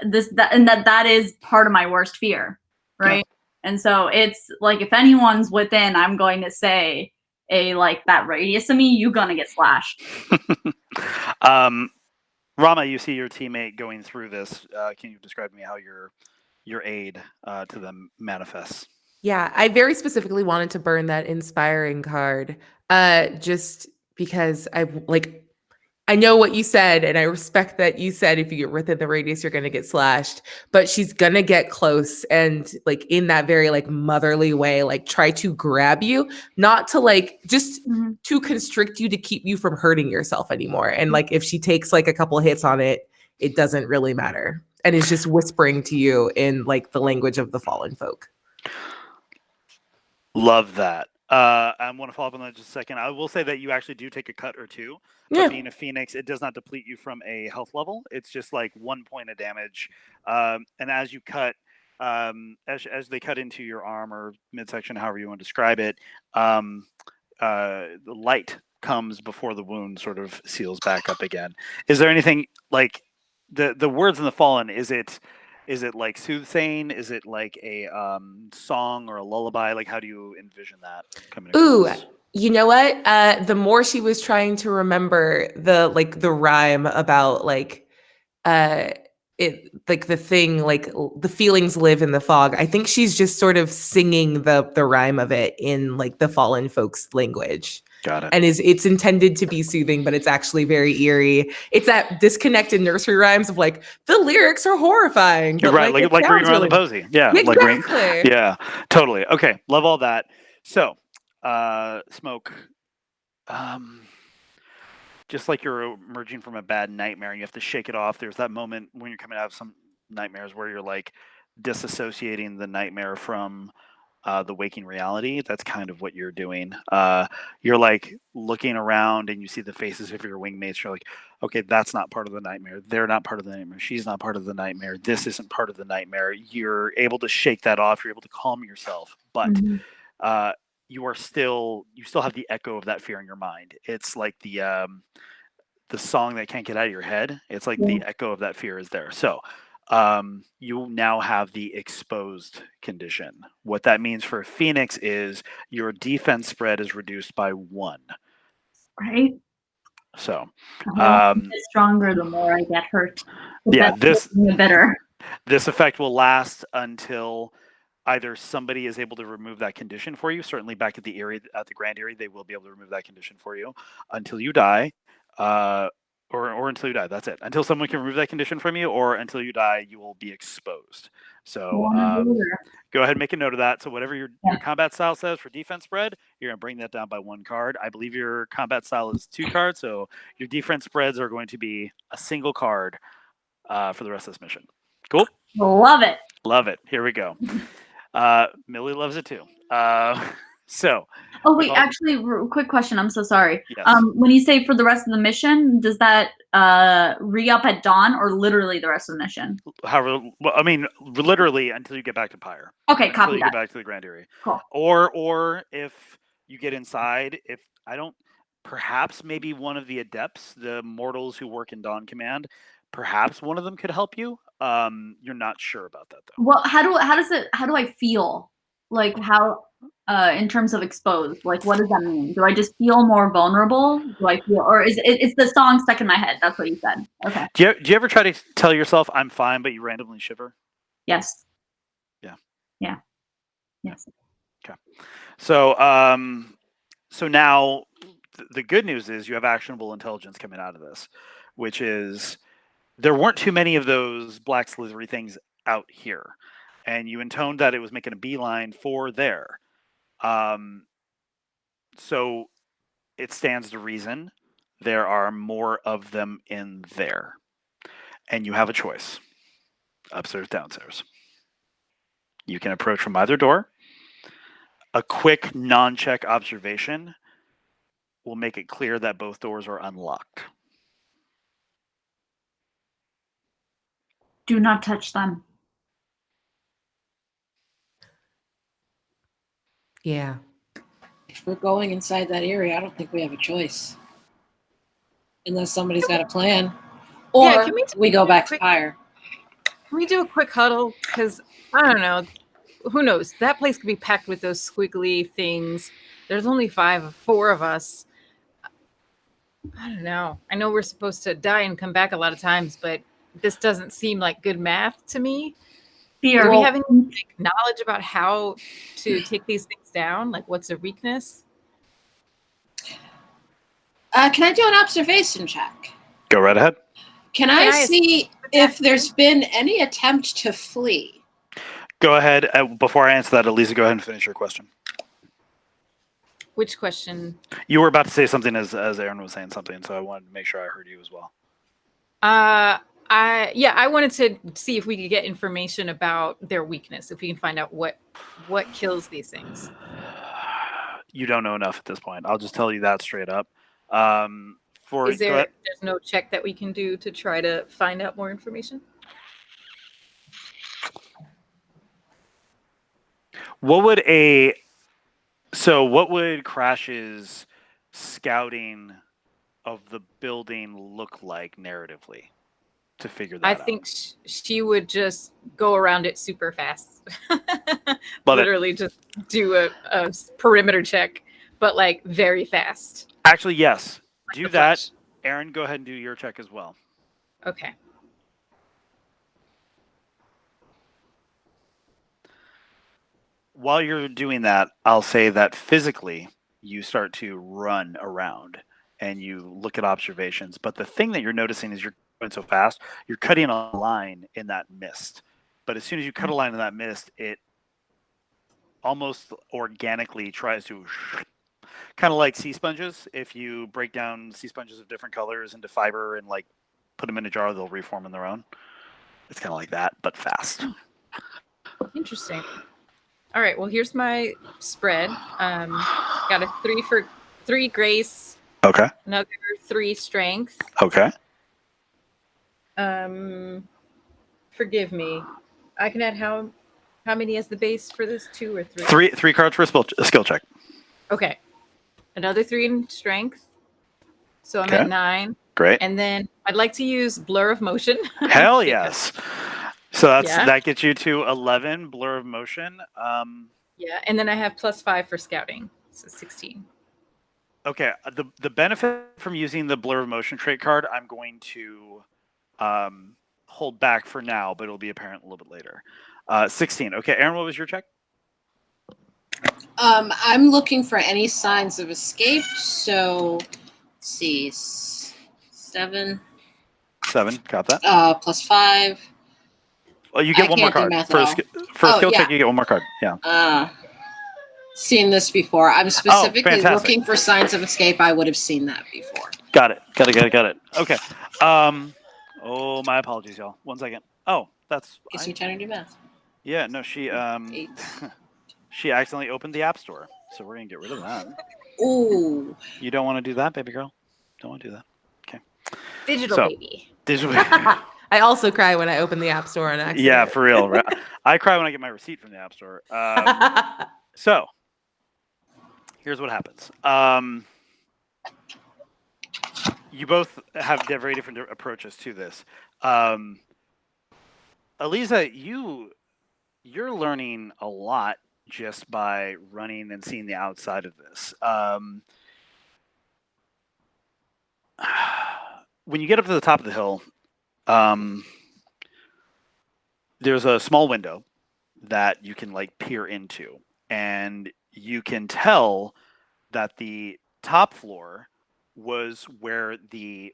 That is part of my worst fear, right? Yeah. And so it's like if anyone's within, I'm going to say like that radius of me, you're gonna get slashed. Rama, you see your teammate going through this. Can you describe to me how you're your aid to them manifests. Yeah, I very specifically wanted to burn that inspiring card, just because I know what you said, and I respect that you said if you get within the radius, you're gonna get slashed. But she's gonna get close and like in that very like motherly way, like try to grab you, not to like just to constrict you to keep you from hurting yourself anymore. And like if she takes like a couple hits on it, it doesn't really matter. And is just whispering to you in like the language of the fallen folk. Love that. I want to follow up on that in just a second. I will say that you actually do take a cut or two. But Yeah. being a phoenix, it does not deplete you from a health level. It's just like 1 point of damage. And as you cut, as they cut into your arm or midsection, however you want to describe it, the light comes before the wound sort of seals back up again. Is there anything like the words in the fallen? Is it like soothsaying? Is it like a song or a lullaby? Like, how do you envision that coming Ooh, across? you know what? The more she was trying to remember the rhyme about it like the thing like the feelings live in the fog. I think she's just sort of singing the rhyme of it in like the fallen folks language. Got it. And it's intended to be soothing, but it's actually very eerie. It's that disconnected nursery rhymes of like the lyrics are horrifying. You're But right, it like Green sounds Around the really Posy. Yeah, like Green. exactly. Yeah, totally. Okay, love all that. So, Smoke, just like you're emerging from a bad nightmare and you have to shake it off, there's that moment when you're coming out of some nightmares where you're like disassociating the nightmare from the waking reality. That's kind of what you're doing. You're like looking around and you see the faces of your wingmates. You're like, okay, that's not part of the nightmare. They're not part of the nightmare. She's not part of the nightmare. This isn't part of the nightmare. You're able to shake that off. You're able to calm yourself, but you still have the echo of that fear in your mind. It's like the song that can't get out of your head. It's like the echo of that fear is there. So you now have the exposed condition. What that means for a Phoenix is your defense spread is reduced by 1. Right? So I get stronger the more I get hurt. yeah, The better. This effect will last until either somebody is able to remove that condition for you. Certainly back at the Grand Eyrie, they will be able to remove that condition for you until you die. Or until you die. That's it. Until someone can remove that condition from you, or until you die, you will be exposed. So go ahead and make a note of that. So whatever your combat style says for defense spread, you're going to bring that down by 1 card. I believe your combat style is 2 cards, so your defense spreads are going to be a single card for the rest of this mission. Cool? Love it. Love it. Here we go. Millie loves it too. So. Oh wait, actually, quick question. I'm so sorry. Yes. When you say for the rest of the mission, does that re-up at dawn or literally the rest of the mission? However, well, I mean, literally until you get back to Pyre. Okay, until copy you that. get back to the Grand Eyrie. Cool. Or if you get inside, perhaps maybe one of the adepts, the mortals who work in Dawn Command, perhaps one of them could help you. You're not sure about that though. Well, how do I feel? Like how in terms of exposed? Like what does that mean? Do I just feel more vulnerable? Do I feel, or is it's the song stuck in my head? That's what you said. Okay. Do you ever try to tell yourself I'm fine, but you randomly shiver? Yes. Yeah. Yeah. Yes. Okay. So so now the good news is you have actionable intelligence coming out of this, which is there weren't too many of those black slithery things out here. And you intoned that it was making a beeline for there. So it stands to reason there are more of them in there. And you have a choice. Upstairs, downstairs. You can approach from either door. A quick non-check observation will make it clear that both doors are unlocked. Do not touch them. Yeah. If we're going inside that area, I don't think we have a choice. Unless somebody's got a plan. Or Yeah, can we go back to Pyre. Can we do a quick huddle? Because I don't know. Who knows? That place could be packed with those squiggly things. There's only 4 of us. I don't know. I know we're supposed to die and come back a lot of times, but this doesn't seem like good math to me. Fear. Do we have any like, knowledge about how to take these things down? Like, what's a weakness? Can I do an observation check? Go right ahead. Can I see if there's been any attempt to flee? Go ahead. Before I answer that, Elisa, go ahead and finish your question. Which question? You were about to say something as Aaron was saying something, so I wanted to make sure I heard you as well. I wanted to see if we could get information about their weakness, if we can find out what kills these things. You don't know enough at this point. I'll just tell you that straight up. There's no check that we can do to try to find out more information? What would Crash's scouting of the building look like narratively to figure that out? I think she would just go around it super fast. Literally just do a perimeter check, but like very fast. Actually, yes. Like do that. Flash. Aaron, go ahead and do your check as well. Okay. While you're doing that, I'll say that physically you start to run around and you look at observations. But the thing that you're noticing is you're going so fast, you're cutting a line in that mist. But as soon as you cut a line in that mist, it almost organically tries to, kind of like sea sponges. If you break down sea sponges of different colors into fiber and like put them in a jar, they'll reform on their own. It's kind of like that, but fast. Interesting. All right. Well, here's my spread. Got a 3 grace. Okay. Another 3 strength. Okay. Forgive me. I can add how many as the base for this? 2 or 3? 3 cards for a skill check. Okay. Another 3 in strength. So I'm at 9. Great. And then I'd like to use Blur of Motion. Hell yes. So that gets you to 11 Blur of Motion. Yeah, and then I have +5 for scouting, so 16. Okay, the benefit from using the Blur of Motion trait card, I'm going to hold back for now, but it'll be apparent a little bit later. 16. Okay, Aaron, what was your check? I'm looking for any signs of escape. So, let's see, 7. 7, got that. +5. Well, you get one more card for a skill check. You get one more card. Yeah. Seen this before. I'm specifically looking for signs of escape. I would have seen that before. Got it. Okay. Oh, my apologies, y'all. 1 second. Oh, that's. Guess you're trying to do math. Yeah. No, she 8. she accidentally opened the app store, so we're gonna get rid of that. Ooh. You don't want to do that, baby girl. Don't want to do that. Okay. Digital baby. I also cry when I open the app store on accident. Yeah, for real. Right? I cry when I get my receipt from the app store. So, here's what happens. You both have very different approaches to this. Elisa, you're learning a lot just by running and seeing the outside of this. When you get up to the top of the hill, there's a small window that you can like peer into, and you can tell that the top floor was where the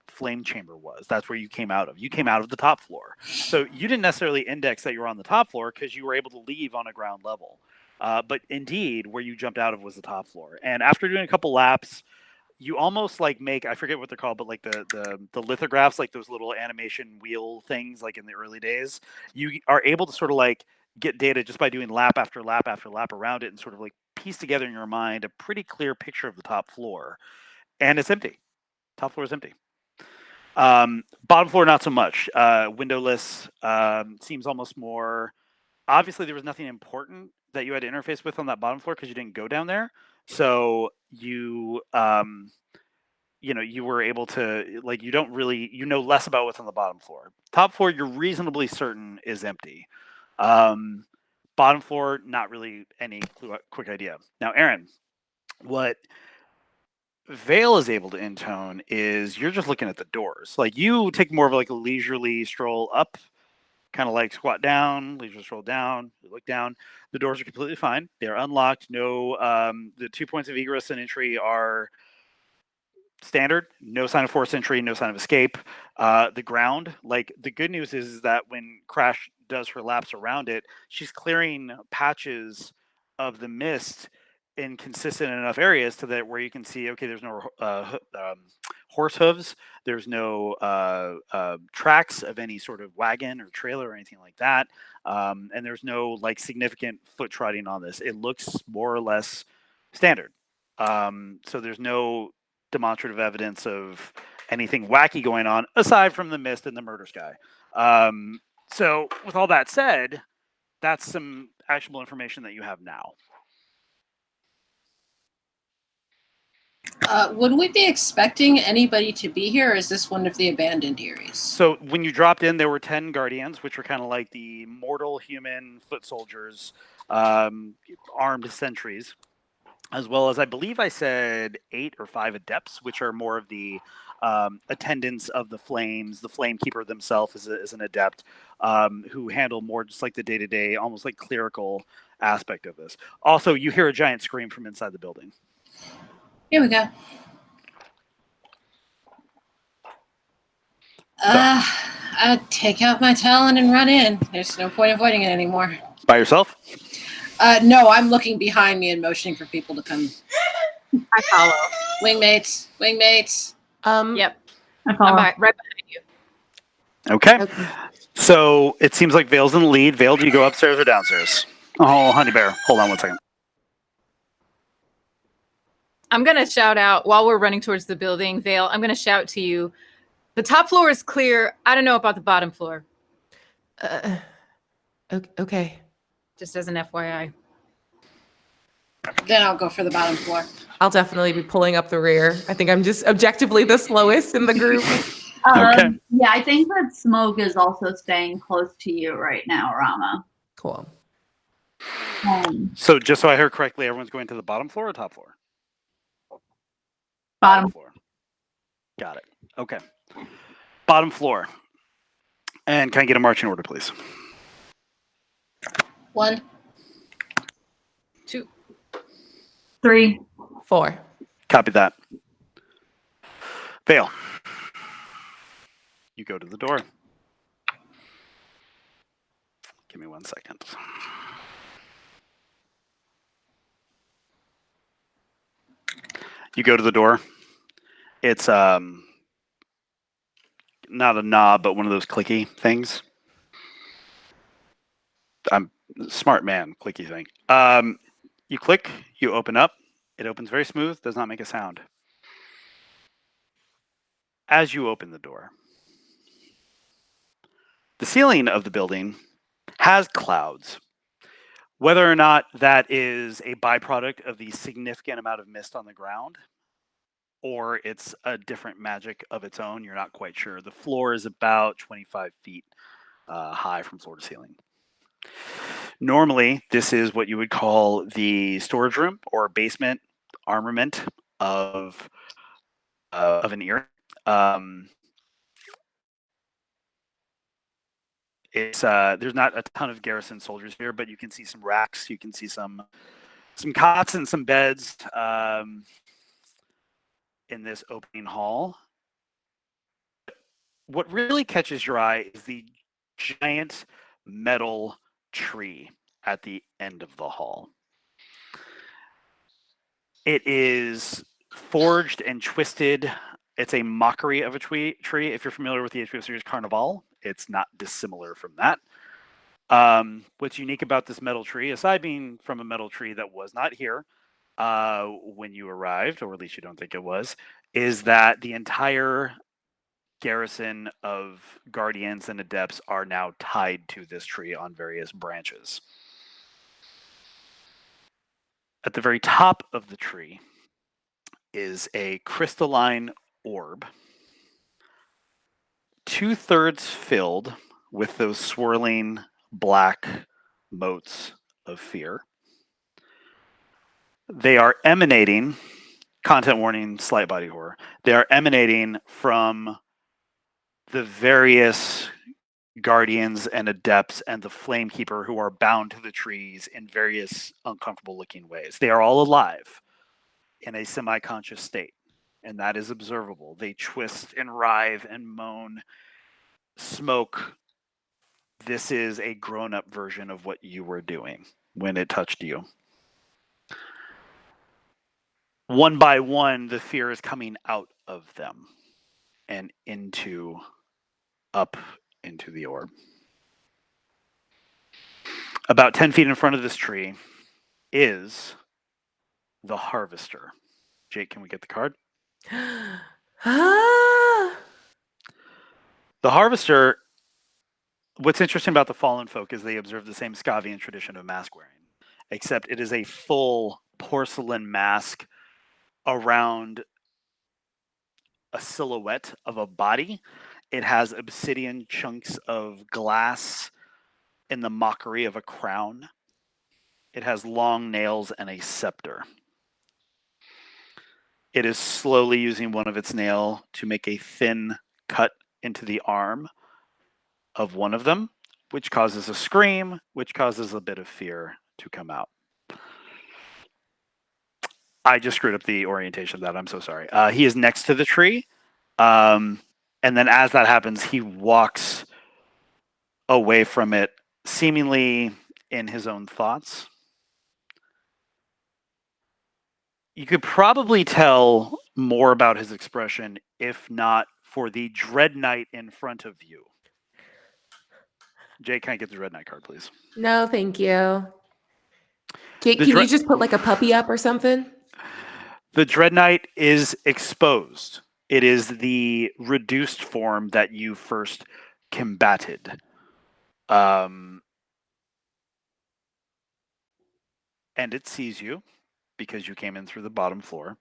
flame chamber was. That's where you came out of. You came out of the top floor. So you didn't necessarily index that you were on the top floor because you were able to leave on a ground level. But indeed, where you jumped out of was the top floor. And after doing a couple laps, you almost like make, I forget what they're called, but like the lithographs, like those little animation wheel things, like in the early days, you are able to sort of like get data just by doing lap after lap after lap around it and sort of like piece together in your mind a pretty clear picture of the top floor. And it's empty. Top floor is empty. Bottom floor, not so much. Windowless, seems almost more. Obviously, there was nothing important that you had to interface with on that bottom floor because you didn't go down there. So you were able to, like, you don't really, less about what's on the bottom floor. Top floor, you're reasonably certain is empty. Bottom floor, not really any quick idea. Now, Aaron, what Vale is able to intone is you're just looking at the doors. Like, you take more of like a leisurely stroll up kind of like squat down, leaves just roll down, you look down. The doors are completely fine. They're unlocked. No, the 2 points of egress and entry are standard. No sign of forced entry, no sign of escape. The ground, like the good news is that when Crash does her laps around it, she's clearing patches of the mist in consistent enough areas to that where you can see, okay, there's no horse hooves, there's no tracks of any sort of wagon or trailer or anything like that, and there's no like significant foot trotting on this. It looks more or less standard. So there's no demonstrative evidence of anything wacky going on aside from the mist and the murder sky. So with all that said, that's some actionable information that you have now. Would we be expecting anybody to be here, or is this one of the abandoned areas? So when you dropped in, there were 10 guardians, which were kind of like the mortal human foot soldiers, armed sentries, as well as I believe I said 8 or 5 adepts, which are more of the attendants of the flames. The flame keeper themselves is an adept who handle more just like the day-to-day, almost like clerical aspect of this. Also, you hear a giant scream from inside the building. Here we go. I'd take out my talon and run in. There's no point avoiding it anymore. By yourself? No, I'm looking behind me and motioning for people to come. I follow. Wingmates. Yep. I follow. I'm right behind you. Okay. Okay. So it seems like Vale's in the lead. Vale, do you go upstairs or downstairs? Oh, Honey Bear, hold on one second. I'm going to shout out while we're running towards the building, Vale, I'm going to shout to you. The top floor is clear. I don't know about the bottom floor. Okay. Just as an FYI. Then I'll go for the bottom floor. I'll definitely be pulling up the rear. I think I'm just objectively the slowest in the group. Okay. Yeah, I think that Smoke is also staying close to you right now, Rama. Cool. So just so I heard correctly, everyone's going to the bottom floor or top floor? Bottom. Floor. Got it. Okay. Bottom floor. And can I get a marching order, please? 1, 2. 3. 4. Copy that. Vale. You go to the door. Give me 1 second. You go to the door. It's not a knob, but one of those clicky things. I'm a smart man, clicky thing. You click, you open up. It opens very smooth, does not make a sound. As you open the door, the ceiling of the building has clouds. Whether or not that is a byproduct of the significant amount of mist on the ground, or it's a different magic of its own, you're not quite sure. The floor is about 25 feet high from floor to ceiling. Normally, this is what you would call the storage room or basement armament of an era. There's not a ton of garrison soldiers here, but you can see some racks, you can see some cots and some beds in this opening hall. What really catches your eye is the giant metal tree at the end of the hall. It is forged and twisted. It's a mockery of a tree. If you're familiar with the HBO series Carnival, it's not dissimilar from that. What's unique about this metal tree, aside being from a metal tree that was not here when you arrived, or at least you don't think it was, is that the entire garrison of guardians and adepts are now tied to this tree on various branches. At the very top of the tree is a crystalline orb, 2/3 filled with those swirling black motes of fear. They are emanating, content warning, slight body horror, they are emanating from the various guardians and adepts and the flamekeeper who are bound to the trees in various uncomfortable looking ways. They are all alive in a semi-conscious state, and that is observable. They twist and writhe and moan. Smoke, this is a grown-up version of what you were doing when it touched you. One by one, the fear is coming out of them and up into the orb. About 10 feet in front of this tree is the Harvester. Jake, can we get the card? Ah! The Harvester, what's interesting about the fallen folk is they observe the same Scavian tradition of mask wearing, except it is a full porcelain mask around a silhouette of a body. It has obsidian chunks of glass in the mockery of a crown. It has long nails and a scepter. It is slowly using one of its nail to make a thin cut into the arm of one of them, which causes a scream, which causes a bit of fear to come out. I just screwed up the orientation of that. I'm so sorry. He is next to the tree. And then as that happens, he walks away from it, seemingly in his own thoughts. You could probably tell more about his expression if not for the Dread Knight in front of you. Jay, can I get the Dread Knight card, please? No, thank you. Jake, The can dre- you just put like a puppy up or something? The Dread Knight is exposed. It is the reduced form that you first combated. And it sees you because you came in through the bottom floor.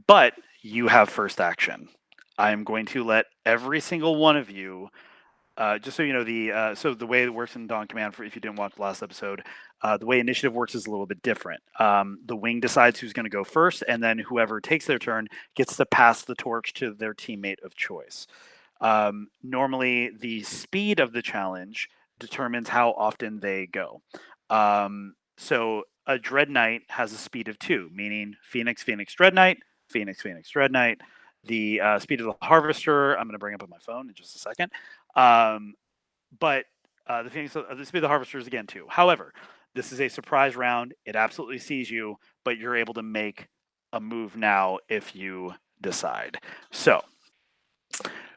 But you have first action. I am going to let every single one of you, just so you know, so the way it works in Dawn Command, for if you didn't watch the last episode, the way initiative works is a little bit different. The wing decides who's going to go first, and then whoever takes their turn gets to pass the torch to their teammate of choice. Normally, the speed of the challenge determines how often they go. So a Dread Knight has a speed of 2, meaning Phoenix, Phoenix, Dread Knight, Phoenix, Phoenix, Dread Knight. The speed of the Harvester, I'm going to bring up on my phone in just a second. But the speed of the Harvester is again 2. However, this is a surprise round. It absolutely sees you, but you're able to make a move now if you decide. So,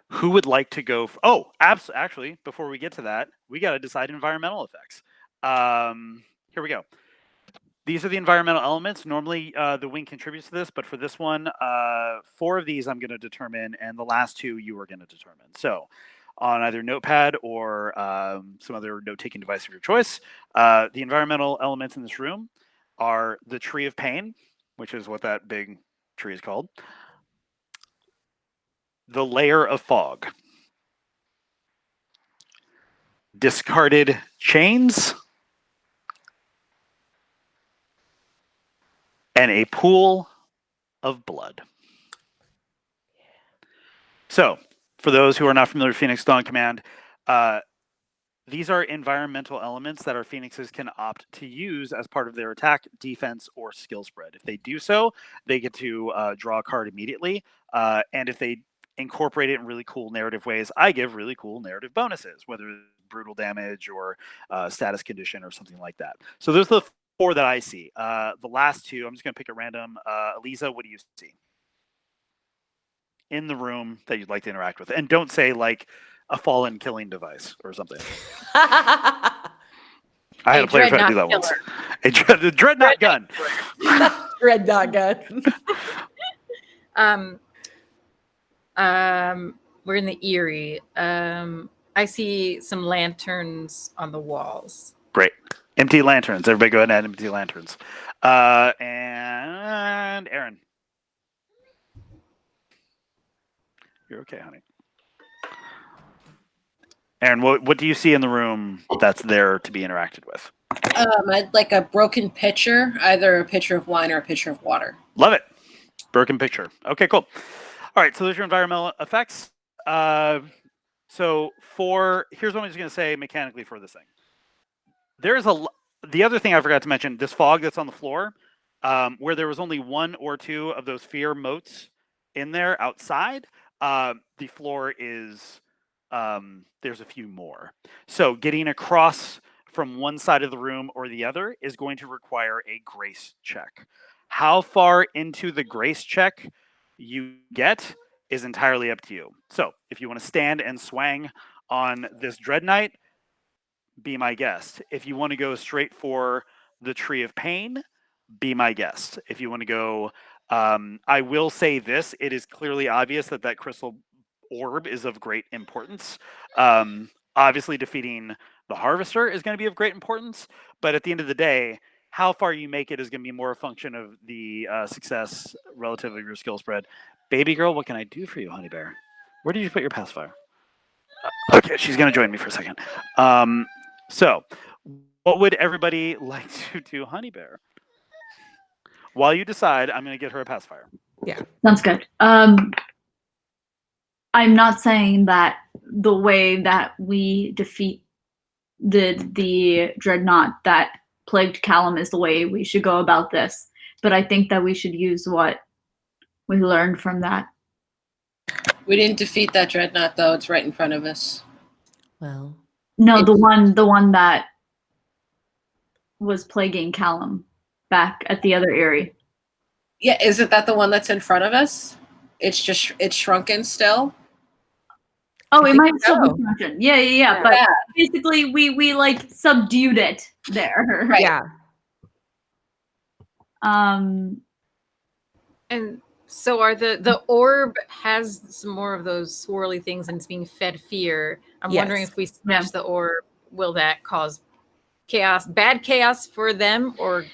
who would like to go? Actually, before we get to that, we got to decide environmental effects. Here we go. These are the environmental elements. Normally, the wing contributes to this, but for this one, 4 of these I'm going to determine, and the last 2 you are going to determine. So, on either Notepad or some other note-taking device of your choice, the environmental elements in this room are the Tree of Pain, which is what that big tree is called, the Layer of Fog, discarded chains, and a pool of blood. So, for those who are not familiar with Phoneix Dawn Command, these are environmental elements that our Phoenixes can opt to use as part of their attack, defense, or skill spread. If they do so, they get to draw a card immediately. And if they incorporate it in really cool narrative ways, I give really cool narrative bonuses, whether it's brutal damage or status condition or something like that. So those are the 4 that I see. The last 2, I'm just going to pick at random. Eliza, what do you see in the room that you'd like to interact with? And don't say like a fallen killing device or something. I had a player try to do that once. The Dreadnought gun. Dreadnought gun. We're in the Erie. I see some lanterns on the walls. Great. Empty lanterns. Everybody go ahead and add empty lanterns. And Aaron. You're okay, honey. Aaron, what do you see in the room that's there to be interacted with? I'd like a broken pitcher, either a pitcher of wine or a pitcher of water. Love it. Broken pitcher. Okay, cool. All right, so there's your environmental effects. So here's what I'm just going to say mechanically for this thing. There's the other thing I forgot to mention, this fog that's on the floor, where there was only one or two of those fear motes in there outside, the floor is, there's a few more. So getting across from one side of the room or the other is going to require a grace check. How far into the grace check you get is entirely up to you. So if you want to stand and swang on this Dread Knight, be my guest. If you want to go straight for the Tree of Pain, be my guest. If you want to go, I will say this, it is clearly obvious that crystal orb is of great importance. Obviously defeating the Harvester is going to be of great importance, but at the end of the day, how far you make it is going to be more a function of the success relative of your skill spread. Baby girl, what can I do for you, honey bear? Where did you put your pacifier? Okay, she's going to join me for a second. So, what would everybody like to do, honey bear? While you decide, I'm going to get her a pacifier. Yeah. Sounds good. I'm not saying that the way that we defeat the dreadnought that plagued Callum is the way we should go about this, but I think that we should use what we learned from that. We didn't defeat that dreadnought, though. It's right in front of us. Well, No, the one that was plaguing Callum back at the other area. Yeah, isn't that the one that's in front of us? It's shrunken still. Oh, I it think might still so. be shrunken. Yeah. But Yeah. basically, we like subdued it there. Right. yeah. And so are the orb has some more of those swirly things and it's being fed fear. I'm wondering Yes. if we smash the orb, will that cause chaos, bad chaos for them or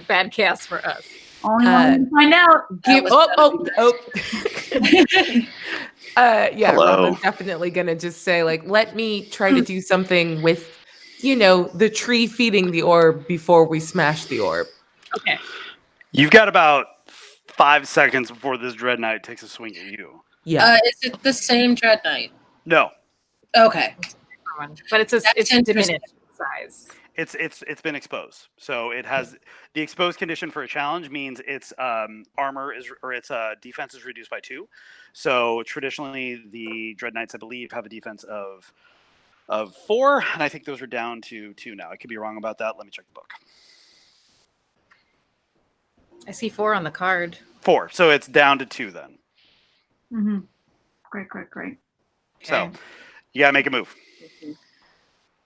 bad chaos for us? Only one to find out. Yeah, Hello. Rama's definitely gonna just say, like, let me try to do something with, the tree feeding the orb before we smash the orb. Okay. You've got about 5 seconds before this Dread Knight takes a swing at you. Yeah. Is it the same dread knight? No, Okay. But it's That's interesting. diminished size. it's been exposed. So it has the exposed condition for a challenge means its armor its defense is reduced by 2. So traditionally the Dread Knights, I believe, have a defense of 4, and I think those are down to 2 now. I could be wrong about that. Let me check the book. I see 4 on the card. 4. So it's down to 2 then. Mm-hmm. Great. So Okay. you gotta make a move.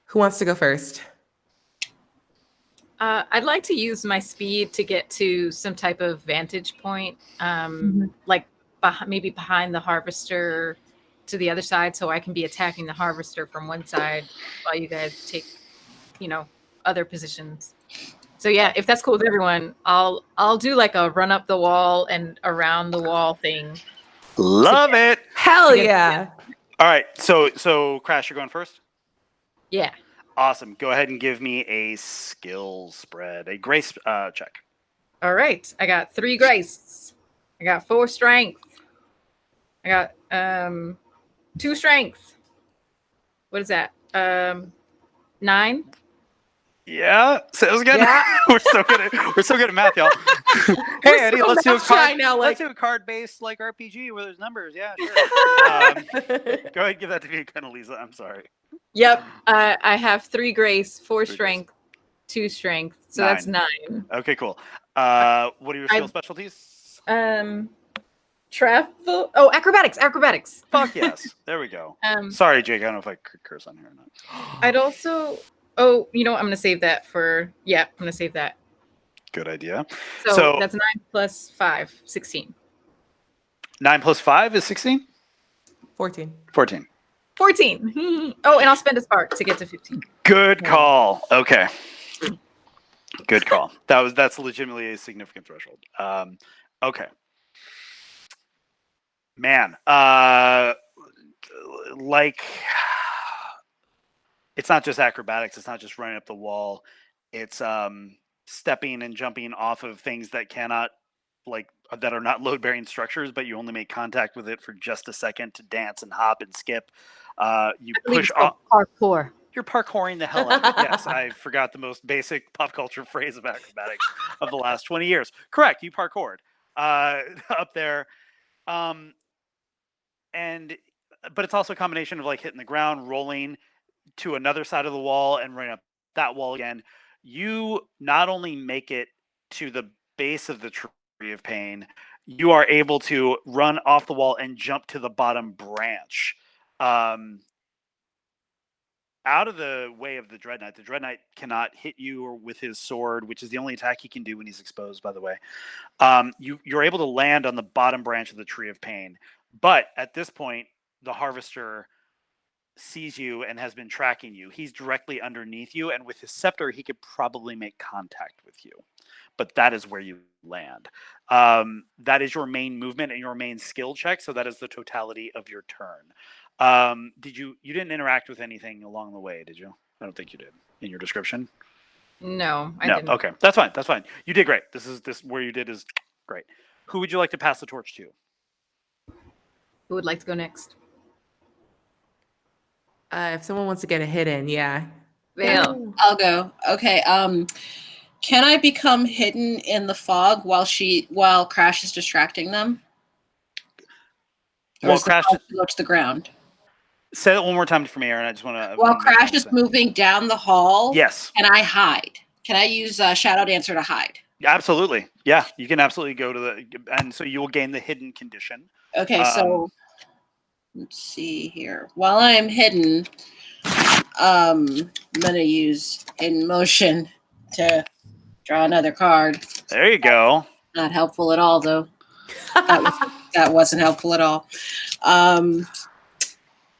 Who wants to go first? I'd like to use my speed to get to some type of vantage point, like maybe behind the Harvester to the other side, so I can be attacking the Harvester from one side while you guys take, other positions. So yeah, if that's cool with everyone, I'll do like a run up the wall and around the wall thing. Love it. Hell Yeah. yeah. All right. So Crash, you're going first? Yeah. Awesome. Go ahead and give me a skill spread, a grace check. All right. I got 3 grace. I got 4 strength. I got 2 strength. What is that? 9. Yeah, sounds good. Yeah. we're so good at math, y'all. Hey, Eddie, so let's do a math shy card. now, Let's like- do a card-based RPG where there's numbers. Yeah, sure. Go ahead and give that to me again, Elisa. I'm sorry. Yep. I have 3 grace, 4 3 strength, 2 strength. So 9. that's 9. Okay, cool. What are your skill specialties? Travel. Oh, acrobatics. Fuck yes. There we go. Um, Sorry, Jake. I don't know if I could curse on here or not. I'd also. Oh, I'm gonna save that for. Yeah, I'm gonna save that. Good idea. So that's 9 plus 5, 16. 9 plus 5 is 16? 14. 14. 14. Oh, and I'll spend a spark to get to 15. Good call. Okay. Good call. That's legitimately a significant threshold. Okay. Man, it's not just acrobatics. It's not just running up the wall. It's stepping and jumping off of things that cannot that are not load-bearing structures, but you only make contact with it for just a second to dance and hop and skip. You push off. Parkour. You're parkouring the hell out of it. Yes, I forgot the most basic pop culture phrase of acrobatics of the last 20 years. Correct, you parkoured up there. But it's also a combination of like hitting the ground, rolling to another side of the wall, and running up that wall again. You not only make it to the base of the tree of pain, you are able to run off the wall and jump to the bottom branch. Out of the way of the Dread Knight. The Dread Knight cannot hit you with his sword, which is the only attack he can do when he's exposed, by the way. You're able to land on the bottom branch of the Tree of Pain. But at this point, the Harvester sees you and has been tracking you. He's directly underneath you, and with his scepter, he could probably make contact with you. But that is where you land. That is your main movement and your main skill check, so that is the totality of your turn. You didn't interact with anything along the way, did you? I don't think you did in your description. No, I No, didn't. okay. That's fine. You did great. This where you did is great. Who would you like to pass the torch to? Who would like to go next? If someone wants to get a hit in, yeah. Vale. I'll go. Okay. Can I become hidden in the fog while Crash is distracting them? Or While is the Crash fog low to the ground? Say that one more time for me, Aaron. I just want to. While Crash is moving down the hall, Yes. can I hide? Can I use Shadow Dancer to hide? Absolutely. Yeah, you can absolutely go to and so you will gain the hidden condition. Okay, so let's see here. While I am hidden, I'm gonna use Hidden Motion to draw another card. There you go. Not helpful at all, though. That wasn't helpful at all.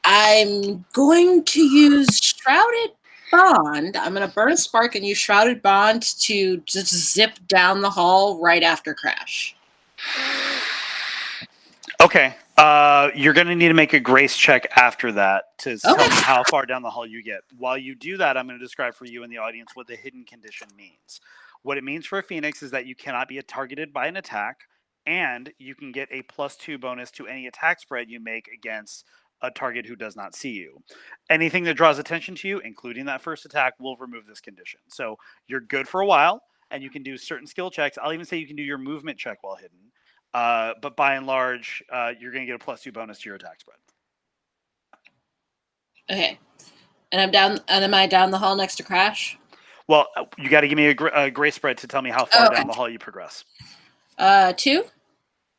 I'm going to use Shrouded Bond. I'm going to burn a spark and use Shrouded Bond to just zip down the hall right after Crash. Okay. You're going to need to make a grace check after that to tell me how far down the hall you get. While you do that, I'm going to describe for you and the audience what the hidden condition means. What it means for a Phoenix is that you cannot be targeted by an attack, and you can get a +2 bonus to any attack spread you make against a target who does not see you. Anything that draws attention to you, including that first attack, will remove this condition. So you're good for a while, and you can do certain skill checks. I'll even say you can do your movement check while hidden. But by and large, you're going to get a +2 bonus to your attack spread. Okay. And I'm down. And am I down the hall next to Crash? Well, you got to give me a grace spread to tell me how far down the hall you progress. 2.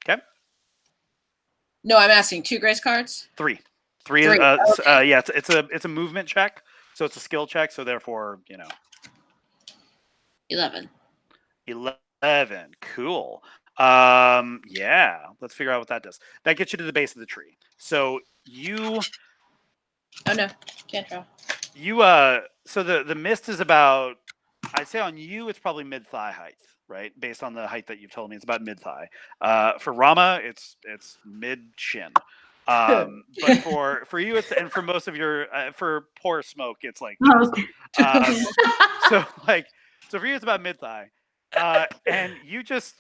Okay. No, I'm asking 2 grace cards. 3. Okay. Yeah, it's a movement check, so it's a skill check. So therefore, 11. 11. Cool. Yeah. Let's figure out what that does. That gets you to the base of the tree. So you. Oh no, can't draw. So the mist is about, I'd say on you it's probably mid-thigh height, right? Based on the height that you've told me, it's about mid-thigh. For Rama, it's mid-shin. But for you, and for most of your, for poor Smoke, it's like, so for you it's about mid-thigh. And you just,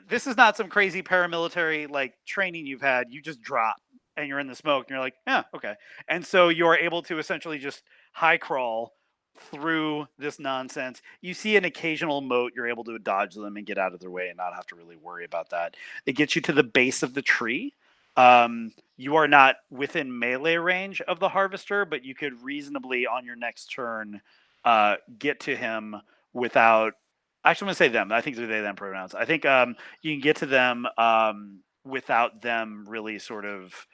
this is not some crazy paramilitary like training you've had. You just drop and you're in the smoke and you're like, yeah, okay. And so you're able to essentially just high crawl through this nonsense. You see an occasional moat, you're able to dodge them and get out of their way and not have to really worry about that. It gets you to the base of the tree. You are not within melee range of the Harvester, but you could reasonably on your next turn get to him without, actually I'm going to say them. I think they're they, them pronouns. I think you can get to them without them really sort of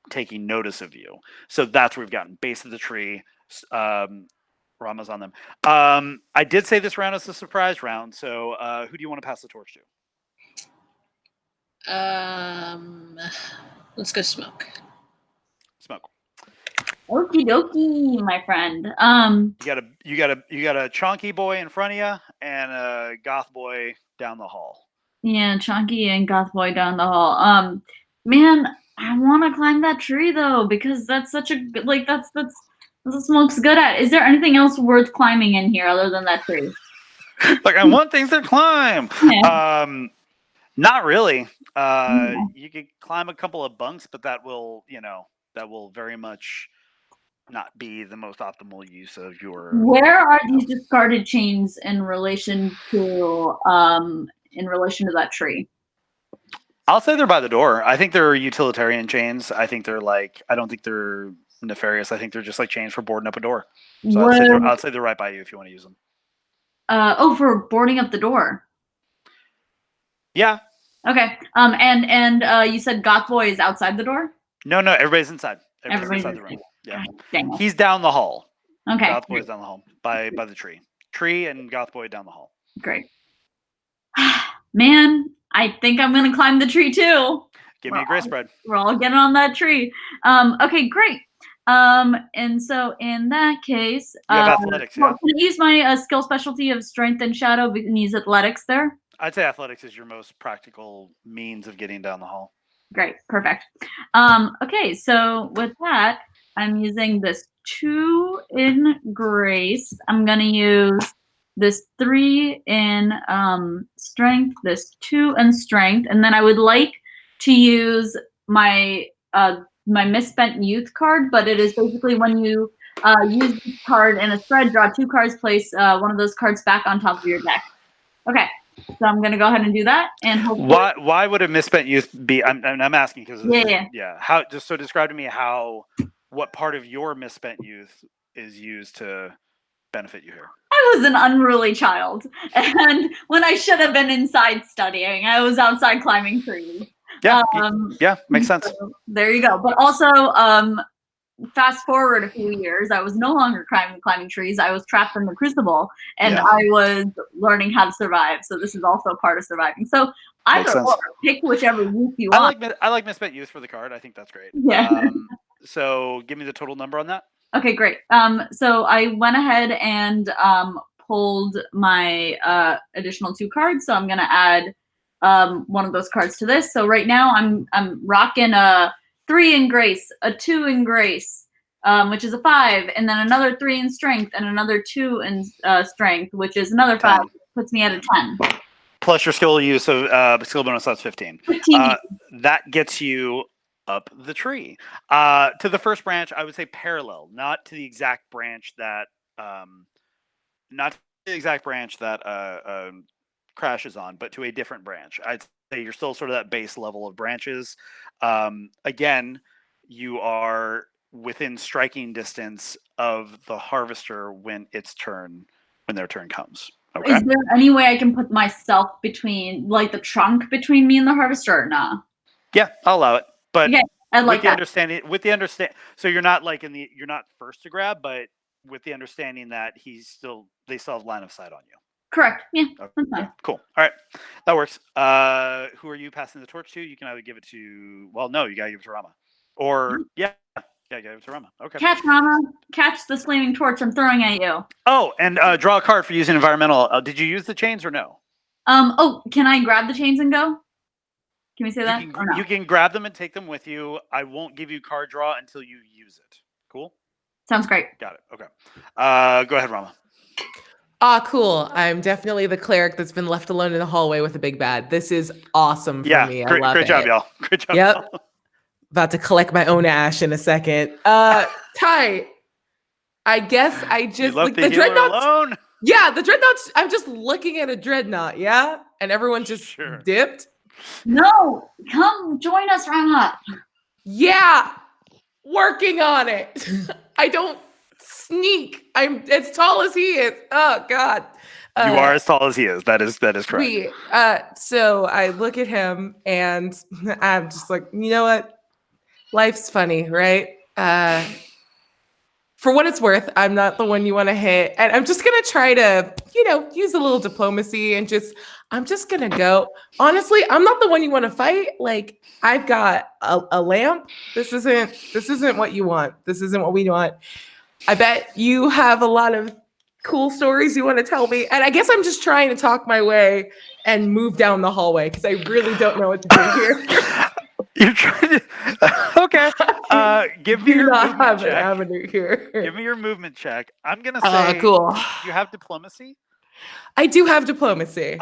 taking notice of you. So that's where we've gotten base of the tree. Rama's on them. I did say this round is a surprise round. So who do you want to pass the torch to? Let's go Smoke. Smoke. Okie dokie, my friend. You got a chonky boy in front of you and a goth boy down the hall. Yeah, Chunky and Goth Boy down the hall. Man, I want to climb that tree though because that's such a good, like that's what Smoke's good at. Is there anything else worth climbing in here other than that tree? Like I want things to climb. Yeah. Not really. Okay. You could climb a couple of bunks, but that will very much not be the most optimal use of your. Where are these discarded chains in relation to that tree? I'll say they're by the door. I think they're utilitarian chains. I think they're like. I don't think they're nefarious. I think they're just like chains for boarding up a door. So I'd say they're right by you if you want to use them. For boarding up the door. Yeah. Okay. And you said Goth Boy is outside the door? No, everybody's inside. Everybody's inside the room. Yeah. Dang it. He's down the hall. Okay. Goth Boy's down the hall by the tree. Tree and Goth Boy down the hall. Great. Man, I think I'm gonna climb the tree too. Give me a grace spread. We're all getting on that tree. Okay, great. And so in that case, you have athletics, yeah? Can I use my skill specialty of strength and shadow and use athletics there? I'd say athletics is your most practical means of getting down the hall. Great, perfect. Okay, so with that, I'm using this 2 in grace. I'm gonna use this 3 in strength, this 2 in strength, and then I would like to use my my misspent youth card, but it is basically when you use this card in a spread, draw 2 cards, place one of those cards back on top of your deck. Okay, so I'm gonna go ahead and do that, and hopefully. Why would a misspent youth be? I'm asking because yeah. How just so describe to me what part of your misspent youth is used to benefit you here? I was an unruly child, and when I should have been inside studying, I was outside climbing trees. Yeah, makes sense. So there you go. But also, fast forward a few years, I was no longer climbing trees. I was trapped in the crucible, and I was learning how to survive. So this is also part of surviving. So either or, pick whichever youth you want. I like misspent youth for the card. I think that's great. Yeah. So give me the total number on that. Okay, great. So I went ahead and pulled my additional 2 cards. So I'm gonna add one of those cards to this. So right now I'm rocking a 3 in grace, a 2 in grace, which is a 5, and then another 3 in strength, and another 2 in strength, which is another 5. Puts me at a 10. Plus your skill use of skill bonus, that's 15. 15. That gets you up the tree. To the first branch, I would say parallel, not to the exact branch that crashes on, but to a different branch. I'd say you're still sort of that base level of branches. Again, you are within striking distance of the harvester when their turn comes. Okay. Is there any way I can put myself between, like, the trunk between me and the harvester or not? Yeah, I'll allow it. But okay, I like with the understanding, so you're not you're not first to grab, but with the understanding that they still have line of sight on you. Correct. Yeah, okay. That's fine. Cool. All right, that works. Who are you passing the torch to? You can either give it to. Well, no, you gotta give it to Rama, or give it to Rama. Okay. Catch Rama. Catch this flaming torch I'm throwing at you. Oh, and draw a card for using environmental. Did you use the chains or no? Oh, can I grab the chains and go? Can we say that? You can grab them and take them with you. I won't give you card draw until you use it. Cool? Sounds great. Got it. Okay. Go ahead, Rama. Cool. I'm definitely the cleric that's been left alone in the hallway with a big bad. This is awesome for me. I love it. Great job, y'all. Great job. Yep. About to collect my own ash in a second. Ty, I guess I just left the dreadnought alone. Yeah, the dreadnoughts. I'm just looking at a dreadnought. Yeah, and everyone just dipped. No, come join us, Rama. Yeah, working on it. I don't sneak. I'm as tall as he is. Oh God. You are as tall as he is. That is correct. So I look at him and I'm just like, you know what? Life's funny, right? For what it's worth, I'm not the one you want to hit. And I'm just going to try to, use a little diplomacy and I'm just going to go. Honestly, I'm not the one you want to fight. Like, I've got a lamp. This isn't what you want. This isn't what we want. I bet you have a lot of cool stories you want to tell me. And I guess I'm just trying to talk my way and move down the hallway because I really don't know what to do here. You're trying to. Okay. Give me your movement check. Avenue here. Give me your movement check. I'm gonna say. Cool. You have diplomacy. I do have diplomacy.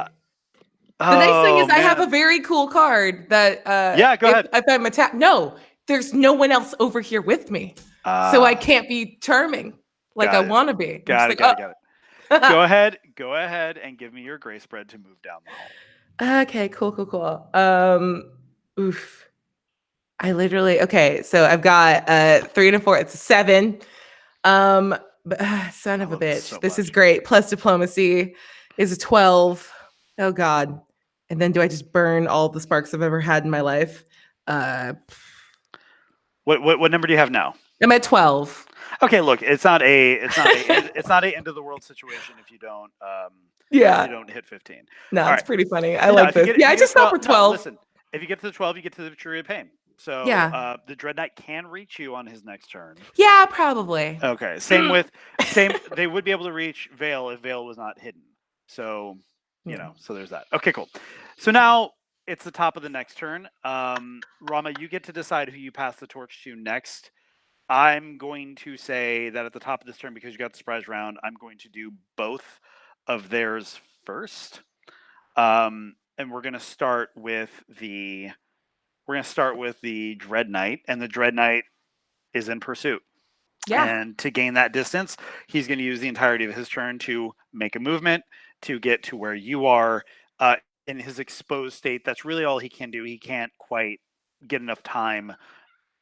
The nice thing is I have a man. very cool card that Yeah, go ahead. if I'm attacked. No, there's no one else over here with me. So I can't be charming like I Got it. want to be. I'm Got just it. like, Got it. "Oh." Go ahead. Go ahead and give me your grace spread to move down the hall. Okay, cool. Oof. I literally so I've got 3 and a 4. It's a 7. But son of a love this bitch. so This is much. great. Plus diplomacy is a 12. Oh god. And then do I just burn all the sparks I've ever had in my life? What number do you have now? I'm at 12. Okay, look, it's not a end of the world situation if you don't Yeah. if you don't hit 15. No, All it's right. pretty funny. I No, like if you this. get- if Yeah, you I get just stopped for 12. No, listen, if you get to the 12, you get to the Tree of Pain. So Yeah. the Dread Knight can reach you on his next turn. Yeah, probably. Okay. They would be able to reach Vale if Vale was not hidden. So so there's that. Okay, cool. So now it's the top of the next turn. Rama, you get to decide who you pass the torch to next. I'm going to say that at the top of this turn, because you got the surprise round, I'm going to do both of theirs first. And we're gonna start with the Dread Knight, and the Dread Knight is in pursuit. Yeah. And to gain that distance, he's going to use the entirety of his turn to make a movement to get to where you are in his exposed state. That's really all he can do. He can't quite get enough time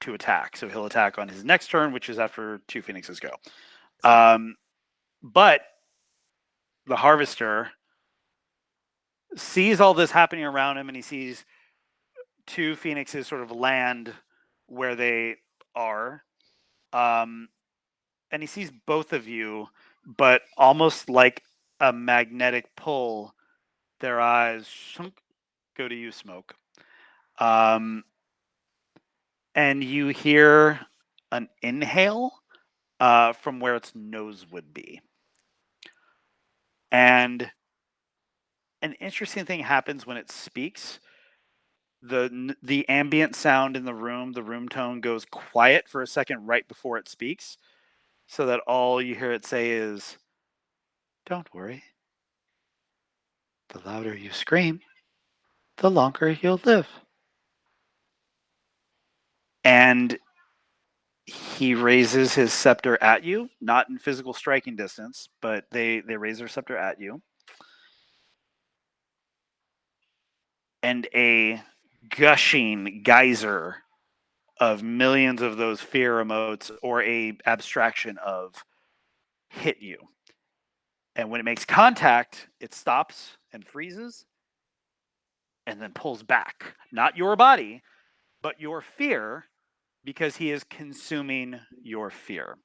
to attack. So he'll attack on his next turn, which is after 2 Phoenixes go. But the Harvester sees all this happening around him, and he sees 2 Phoenixes sort of land where they are. And he sees both of you, but almost like a magnetic pull, their eyes go to you, Smoke. And you hear an inhale from where its nose would be. And an interesting thing happens when it speaks. The ambient sound in the room tone goes quiet for a second right before it speaks, so that all you hear it say is, "Don't worry. The louder you scream, the longer you'll live." And he raises his scepter at you, not in physical striking distance, but they raise their scepter at you. And a gushing geyser of millions of those fear emotes, or a abstraction of, hit you. And when it makes contact, it stops and freezes and then pulls back. Not your body, but your fear, because he is consuming your fear.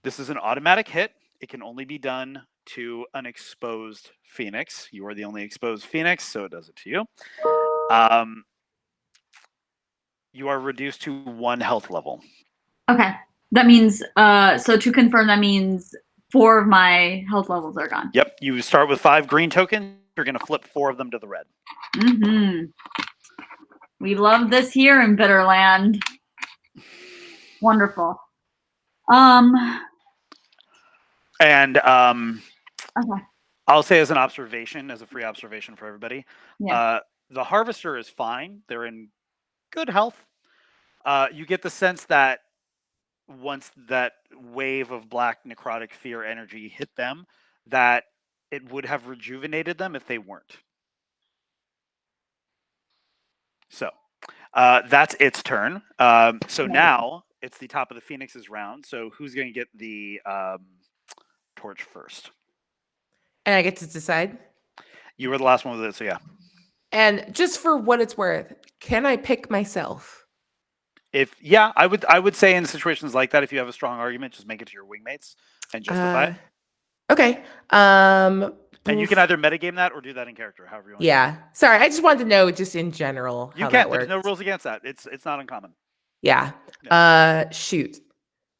This is an automatic hit. It can only be done to an exposed Phoenix. You are the only exposed Phoenix, so it does it to you. You are reduced to 1 health level. Okay. That means, so to confirm, that means 4 of my health levels are gone. Yep. You start with 5 green tokens. You're going to flip 4 of them to the red. Mm-hmm. We love this here in Bitterland. Wonderful. And Okay. I'll say as an observation, as a free observation for everybody, Yeah. the Harvester is fine. They're in good health. You get the sense that once that wave of black necrotic fear energy hit them, that it would have rejuvenated them if they weren't. So that's its turn. So now it's the top of the Phoenix's round. So who's going to get the torch first? And I get to decide. You were the last one with it, so yeah. And just for what it's worth, can I pick myself? I would say in situations like that, if you have a strong argument, just make it to your wingmates and justify it. Okay. And you can either metagame that or do that in character, however you want. Yeah. Sorry, I just wanted to know just in general You how can. that works. There's no rules against that. It's not uncommon. Yeah. Shoot.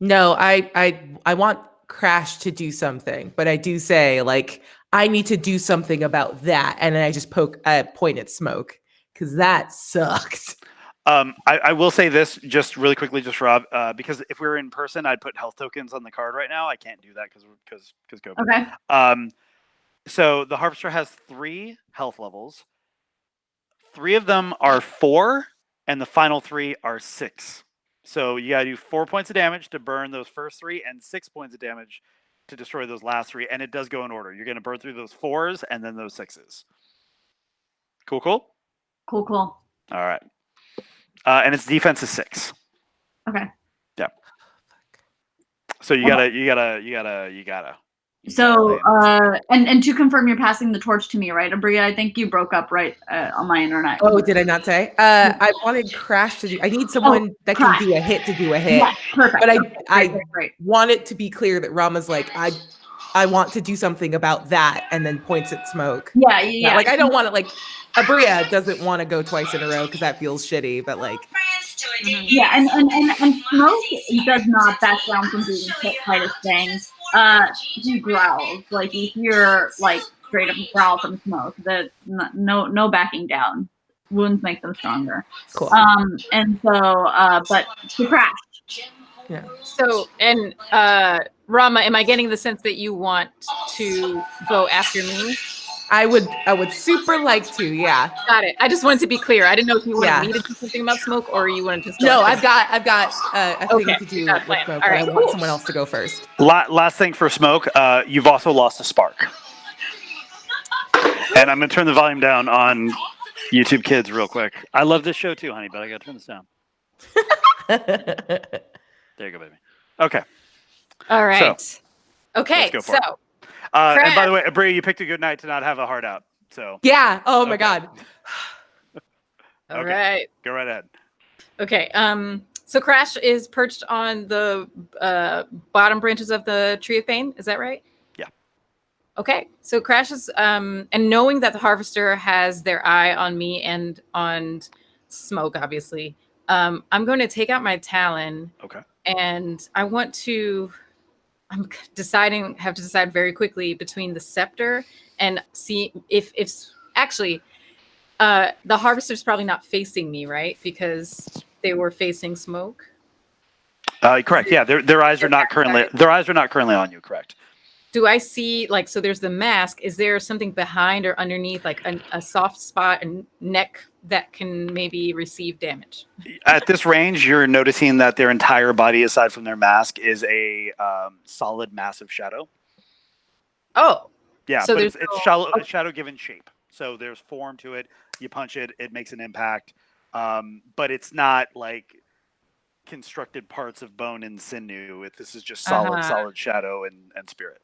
No, I want Crash to do something, but I do say like I need to do something about that, and then I just point at Smoke because that sucked. I will say this just really quickly, just Rob, because if we were in person, I'd put health tokens on the card right now. I can't do that because COVID. Okay. So the Harvester has 3 health levels. 3 of them are 4, and the final 3 are 6. So you gotta do 4 points of damage to burn those first 3, and 6 points of damage to destroy those last 3. And it does go in order. You're gonna burn through those 4s and then those 6s. Cool. Cool. All right. And its defense is 6. Okay. So you gotta. So, and to confirm, you're passing the torch to me, right, Abria? I think you broke up right on my internet. Oh, did I not say? I wanted Crash to do. I need someone that Crash. can do a hit to do a hit. Yeah, perfect. But I Great. want it to be clear that Rama's like, I want to do something about that, and then points at Smoke. Yeah. Like I don't want it. Like Abria doesn't want to go twice in a row because that feels shitty. But like, Yeah, and Smoke does not back down from being hit by this thing. He growls. Like you hear like straight up growl from Smoke. That no backing down. Wounds make them stronger. cool. And so but to Crash. Yeah. So, and Rama, am I getting the sense that you want to go after me? I would super like to. Yeah. Got it. I just wanted to be clear. I didn't know if you wanted Yeah. me to do something about Smoke or you wanted to just go No, after I've got a thing Okay, to do got a with plan. Smoke, All but I right, want cool. someone else to go first. Last thing for Smoke, you've also lost a spark. And I'm gonna turn the volume down on YouTube Kids real quick. I love this show too, honey, but I gotta turn this down. There you go, baby. Okay. All right. Okay. let's go for So, it. And by Crash. the way, Abria, you picked a good night to not have a heart out. So Yeah. Oh my Okay. God. all Okay. right. go right ahead. Okay. So Crash is perched on the bottom branches of the Tree of Pain. Is that right? Yeah. Okay. So Crash is, and knowing that the Harvester has their eye on me and on Smoke, obviously, I'm going to take out my Talon. Okay. And I want to. I'm have to decide very quickly between the scepter and see if actually the Harvester's probably not facing me, right? Because they were facing Smoke. Correct. Yeah, their eyes are not currently on you. Correct. Do I see, like, so there's the mask. Is there something behind or underneath, like a soft spot and neck that can maybe receive damage? At this range, you're noticing that their entire body, aside from their mask, is a solid, massive shadow. Oh, Yeah, So but there's it's no- shadow given shape. So there's form to it. You punch it, it makes an impact. But it's not like constructed parts of bone and sinew. This is just solid shadow and spirit.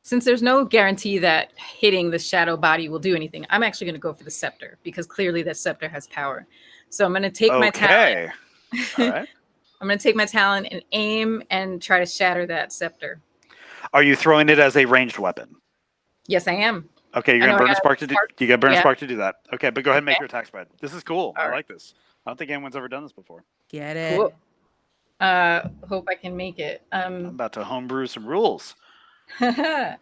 since there's no guarantee that hitting the shadow body will do anything, I'm actually going to go for the scepter because clearly that scepter has power. So I'm going to take my talon. Okay. All right. I'm going to take my talon and aim and try to shatter that scepter. Are you throwing it as a ranged weapon? Yes, I am. Okay, you're I gonna know, burn I a got spark to do. spark. You got to burn a Yeah. spark to do that. Okay, but go ahead and make Okay. your attack spread. This is cool. All I right. like this. I don't think anyone's ever done this before. Get it. Cool. Hope I can make it. I'm about to homebrew some rules. I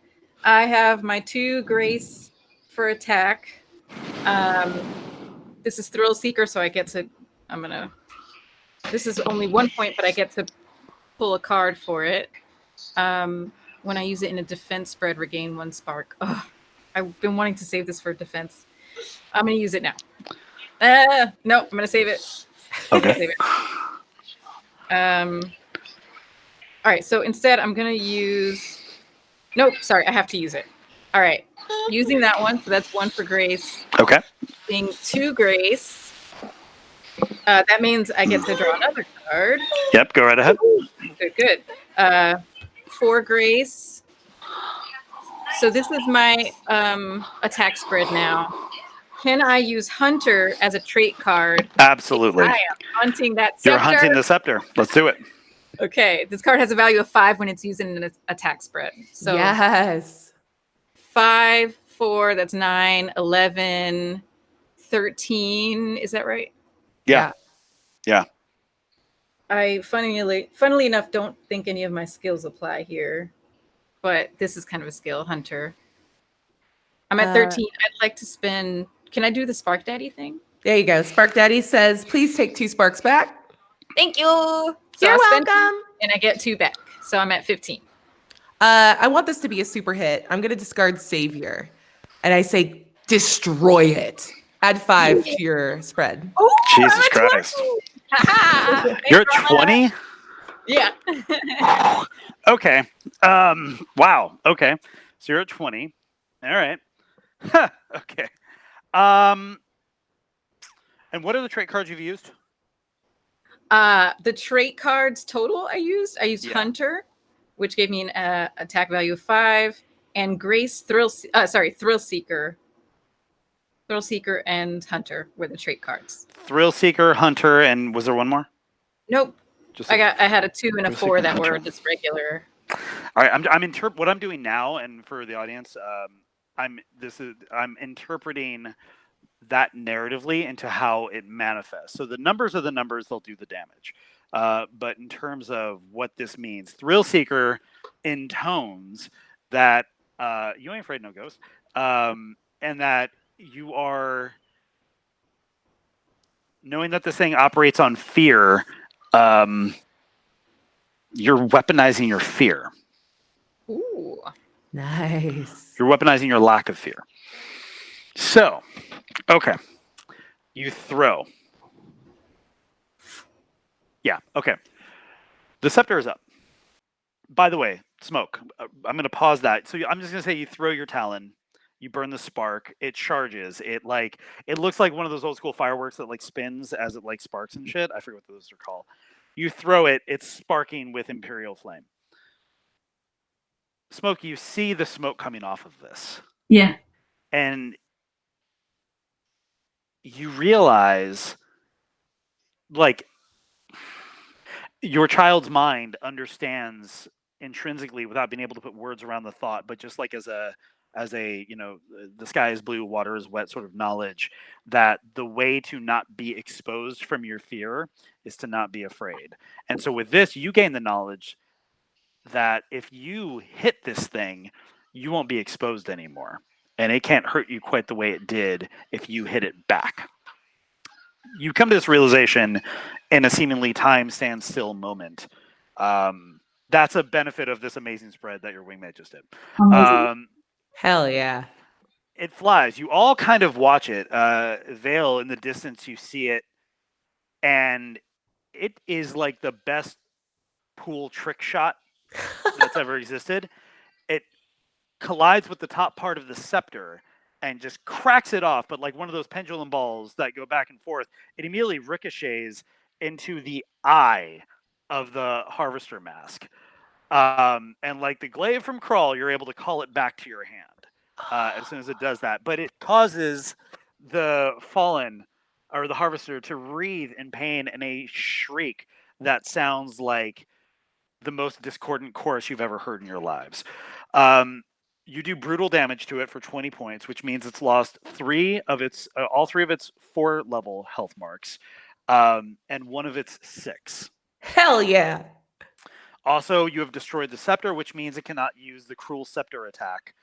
have my 2 grace for attack. This is Thrill Seeker, so I get to. This is only 1 point, but I get to pull a card for it. When I use it in a defense spread, regain 1 spark. Ugh, I've been wanting to save this for defense. I'm gonna use it now. No, I'm gonna save it. Okay. Save it. All right, so instead I'm gonna use. Nope, sorry, I have to use it. All right, using that one, so that's 1 for grace. Okay. Being 2 grace. That means I get to draw another card. Yep. Go right ahead. Good. 4 grace. So this is my attack spread now. Can I use Hunter as a trait card? Absolutely. I am hunting that You're scepter. hunting the scepter. Let's do it. Okay, this card has a value of 5 when it's used in an attack spread. So Yes. 5, 4, that's 9, 11, 13. Is that right? Yeah. I funnily enough don't think any of my skills apply here, but this is kind of a skill, Hunter. I'm at 13. I'd like to spend. Can I do the Spark Daddy thing? There you go. Spark Daddy says, please take 2 sparks back. Thank you. So You're I spend welcome. 2 and I get 2 back. So I'm at 15. I want this to be a super hit. I'm going to discard Savior. And I say, destroy it. Add 5 to your spread. Oh, Jesus I'm at Christ. 20. You're at 20? Yeah. Okay. Wow. Okay. So you're at 20. All right. Okay. And what are the trait cards you've used? The trait cards total I used Yeah. Hunter, which gave me an attack value of 5, and Grace Thrill Seeker. Thrill Seeker and Hunter were the trait cards. Thrill Seeker, Hunter, and was there one more? Nope. Just I had a 2 and a Thrill 4 Seeker, that Hunter. were just regular. All right. What I'm doing now, and for the audience, I'm interpreting that narratively into how it manifests. So the numbers are the numbers; they'll do the damage. But in terms of what this means, Thrill Seeker intones that you ain't afraid no ghost, and that you are knowing that this thing operates on fear. You're weaponizing your fear. Ooh. Nice. You're weaponizing your lack of fear. So, okay. You throw. Yeah, okay. The scepter is up. By the way, smoke. I'm going to pause that. So I'm just going to say you throw your talon. You burn the spark. It charges. It looks like one of those old school fireworks that like spins as it like sparks and shit. I forget what those are called. You throw it. It's sparking with imperial flame. Smoke, you see the smoke coming off of this. Yeah. And you realize, like, your child's mind understands intrinsically without being able to put words around the thought, but just like as a the sky is blue, water is wet sort of knowledge, that the way to not be exposed from your fear is to not be afraid. And so with this, you gain the knowledge that if you hit this thing, you won't be exposed anymore. And it can't hurt you quite the way it did if you hit it back. You come to this realization in a seemingly time standstill moment. That's a benefit of this amazing spread that your wingmate just did. Amazing. Hell yeah. It flies. You all kind of watch it. Vale, in the distance, you see it. And it is like the best pool trick shot that's ever existed. It collides with the top part of the scepter and just cracks it off, but like one of those pendulum balls that go back and forth, it immediately ricochets into the eye of the harvester mask. And like the glaive from Crawl, you're able to call it back to your hand as soon as it does that. But it causes the fallen or the harvester to writhe in pain and a shriek that sounds like the most discordant chorus you've ever heard in your lives. You do brutal damage to it for 20 points, which means it's lost all three of its 4-level health marks, and one of its 6. Hell yeah. Also, you have destroyed the scepter, which means it cannot use the cruel scepter attack.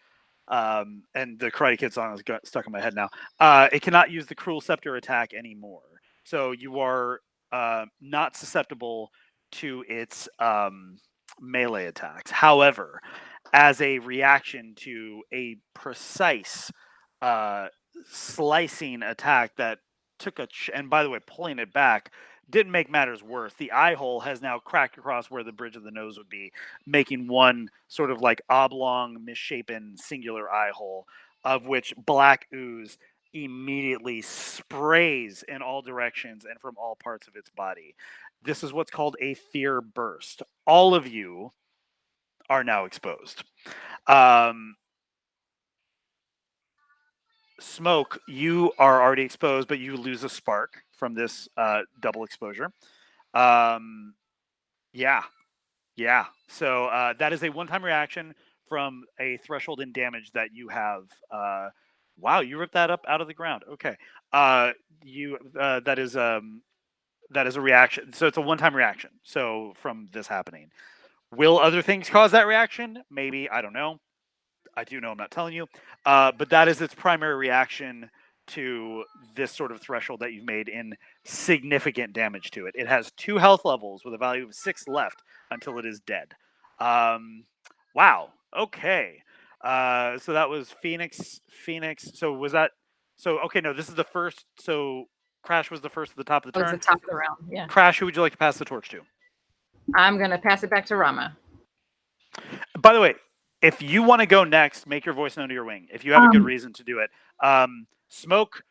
And the Karate Kid song is stuck in my head now. It cannot use the cruel scepter attack anymore. So you are not susceptible to its melee attacks. However, as a reaction to a precise slicing attack that took and by the way, pulling it back didn't make matters worse. The eye hole has now cracked across where the bridge of the nose would be, making one sort of like oblong, misshapen, singular eye hole, of which black ooze immediately sprays in all directions and from all parts of its body. This is what's called a fear burst. All of you are now exposed. Smoke, you are already exposed, but you lose a spark from this double exposure. Yeah. So that is a one-time reaction from a threshold in damage that you have. Wow, you ripped that up out of the ground. Okay. That is a reaction. So it's a one-time reaction. So from this happening, will other things cause that reaction? Maybe. I don't know. I do know I'm not telling you. But that is its primary reaction to this sort of threshold that you've made in significant damage to it. It has 2 health levels with a value of 6 left until it is dead. Wow. Okay. So that was Phoneix. So was that So okay, no, this is the first. So Crash was the first at the top of the That was turn. the top of the round. Yeah. Crash, who would you like to pass the torch to? I'm gonna pass it back to Rama. By the way, if you want to go next, make your voice known to your wing. If you have a good reason to do it. Smoke,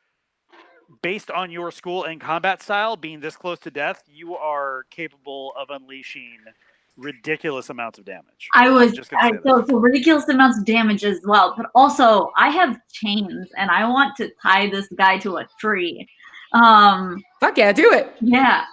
based on your school and combat style, being this close to death, you are capable of unleashing ridiculous amounts of damage. So ridiculous amounts of damage as well. But also, I have chains, and I want to tie this guy to a tree. Fuck yeah, do it. Yeah.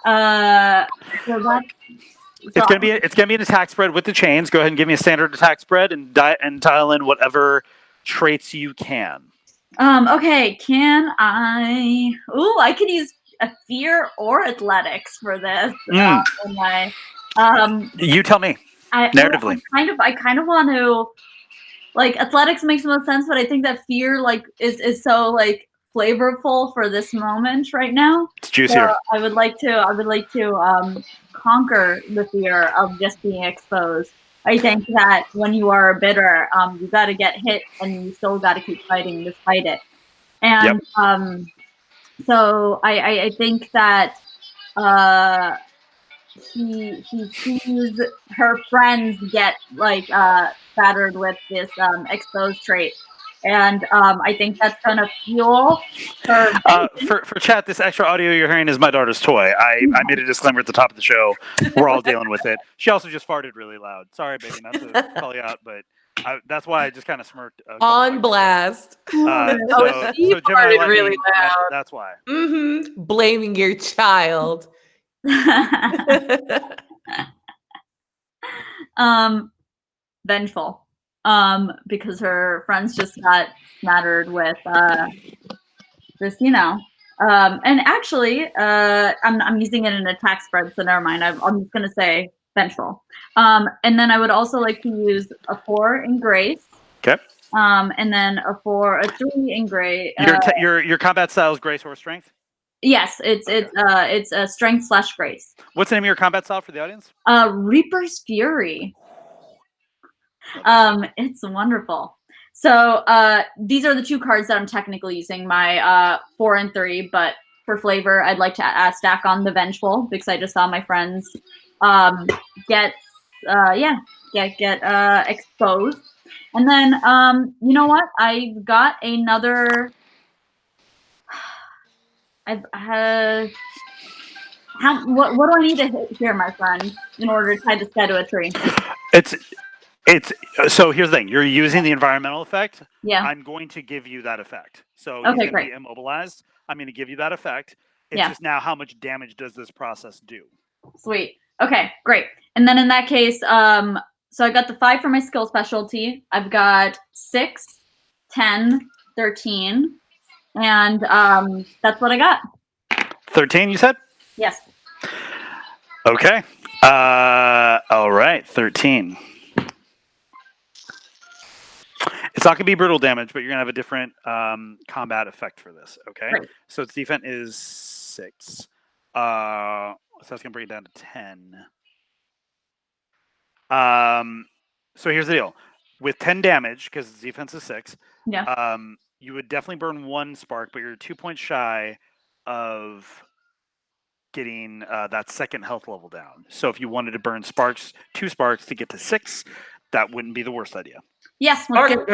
It's gonna be an attack spread with the chains. Go ahead and give me a standard attack spread and dial in whatever traits you can. Okay, can I? Ooh, I could use a fear or athletics for this. You tell me. Narratively. I kind of want to, like, athletics makes the most sense, but I think that fear is so flavorful for this moment right now. It's juicier. So I would like to conquer the fear of just being exposed. I think that when you are bitter, you got to get hit, and you still got to keep fighting despite it. And so I think that she sees her friends get battered with this exposed trait, and I think that's gonna fuel her. For chat, this extra audio you're hearing is my daughter's toy. I made a disclaimer at the top of the show. We're all dealing with it. She also just farted really loud. Sorry, baby, not to call you out, but that's why I just kind of smirked. On blast. She so farted really loud. That's why. Mm-hmm. Blaming your child. Vengeful. Because her friends just got smattered with this, and actually, I'm using it in attack spread, so never mind. I'm just gonna say vengeful. And then I would also like to use a 4 in grace. Okay. And then a 3 in grace. Your combat style is grace or strength? Yes, it's a strength / grace. What's the name of your combat style for the audience? Reaper's Fury. It's wonderful. So these are the 2 cards that I'm technically using, my 4 and 3, but for flavor, I'd like to stack on the Vengeful because I just saw my friends get exposed. And then you know what? I've got another. What do I need to hit here, my friend, in order to tie this guy to a tree? So here's the thing. You're using the environmental effect. Yeah. I'm going to give you that effect. So Okay, he's going to great. be immobilized. I'm going to give you that effect. It's just now how much damage does this process do? Sweet. Okay, great. And then in that case, so I got the 5 for my skill specialty. I've got 6, 10, 13, and that's what I got. 13, you said? Yes. Okay. All right, 13. It's not going to be brutal damage, but you're going to have a different combat effect for this, okay? Right. So its defense is 6. So that's going to bring it down to 10. So here's the deal. With 10 damage, because its defense is 6, you would definitely burn 1 spark, but you're 2 points shy of getting that second health level down. So if you wanted to burn 2 sparks to get to 6, that wouldn't be the worst idea. Yes. Yep.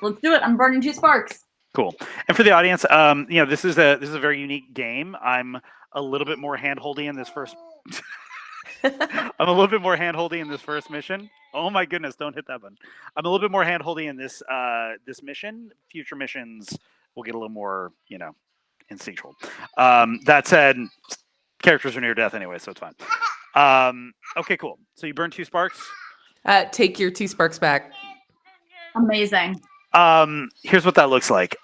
Let's do it. I'm burning 2 sparks. Cool. And for the audience, this is a very unique game. I'm a little bit more hand-holdy in this first. I'm a little bit more hand-holdy in this first mission. Oh my goodness! Don't hit that button. I'm a little bit more hand-holdy in this this mission. Future missions will get a little more, instinctual. That said, characters are near death anyway, so it's fine. Okay, cool. So you burn 2 sparks. Take your 2 sparks back. Amazing. Here's what that looks like.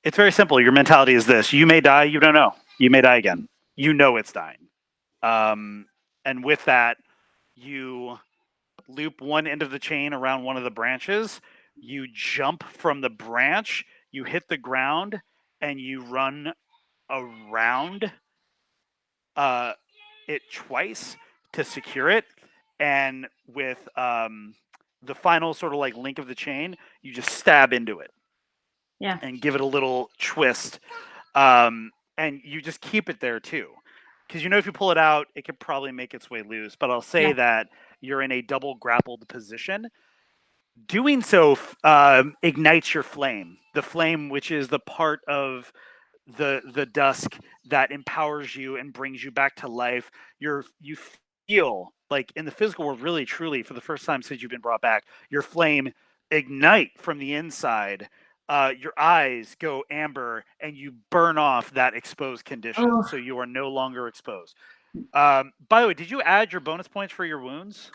It's very simple. Your mentality is this: you may die, you don't know. You may die again. You know it's dying. And with that, you loop one end of the chain around one of the branches. You jump from the branch. You hit the ground, and you run around it twice to secure it. And with the final sort of like link of the chain, you just stab into it. Yeah. And give it a little twist. And you just keep it there too. Because if you pull it out, it could probably make its way loose. But I'll say that you're in a double grappled position. Doing so ignites your flame. The flame, which is the part of the dusk that empowers you and brings you back to life. You feel like in the physical world, really, truly, for the first time since you've been brought back, your flame ignite from the inside. Your eyes go amber and you burn off that exposed condition. Oh. So you are no longer exposed. By the way, did you add your bonus points for your wounds?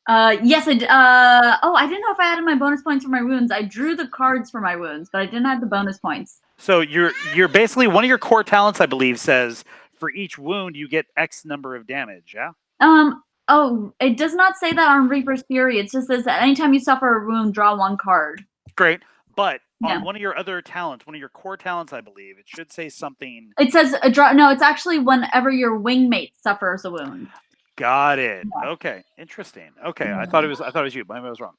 Yes, I didn't know if I added my bonus points for my wounds. I drew the cards for my wounds, but I didn't have the bonus points. So you're basically, one of your core talents, I believe, says for each wound you get X number of damage. Yeah. Oh, it does not say that on Reaper's Fury. It just says that anytime you suffer a wound, draw 1 card. Great. But on one of your other talents, one of your core talents, I believe, it should say something. It says a draw. No, it's actually whenever your wingmate suffers a wound. Got it. Yeah. Okay. Interesting. Okay. Yeah. I thought it was you, but I was wrong.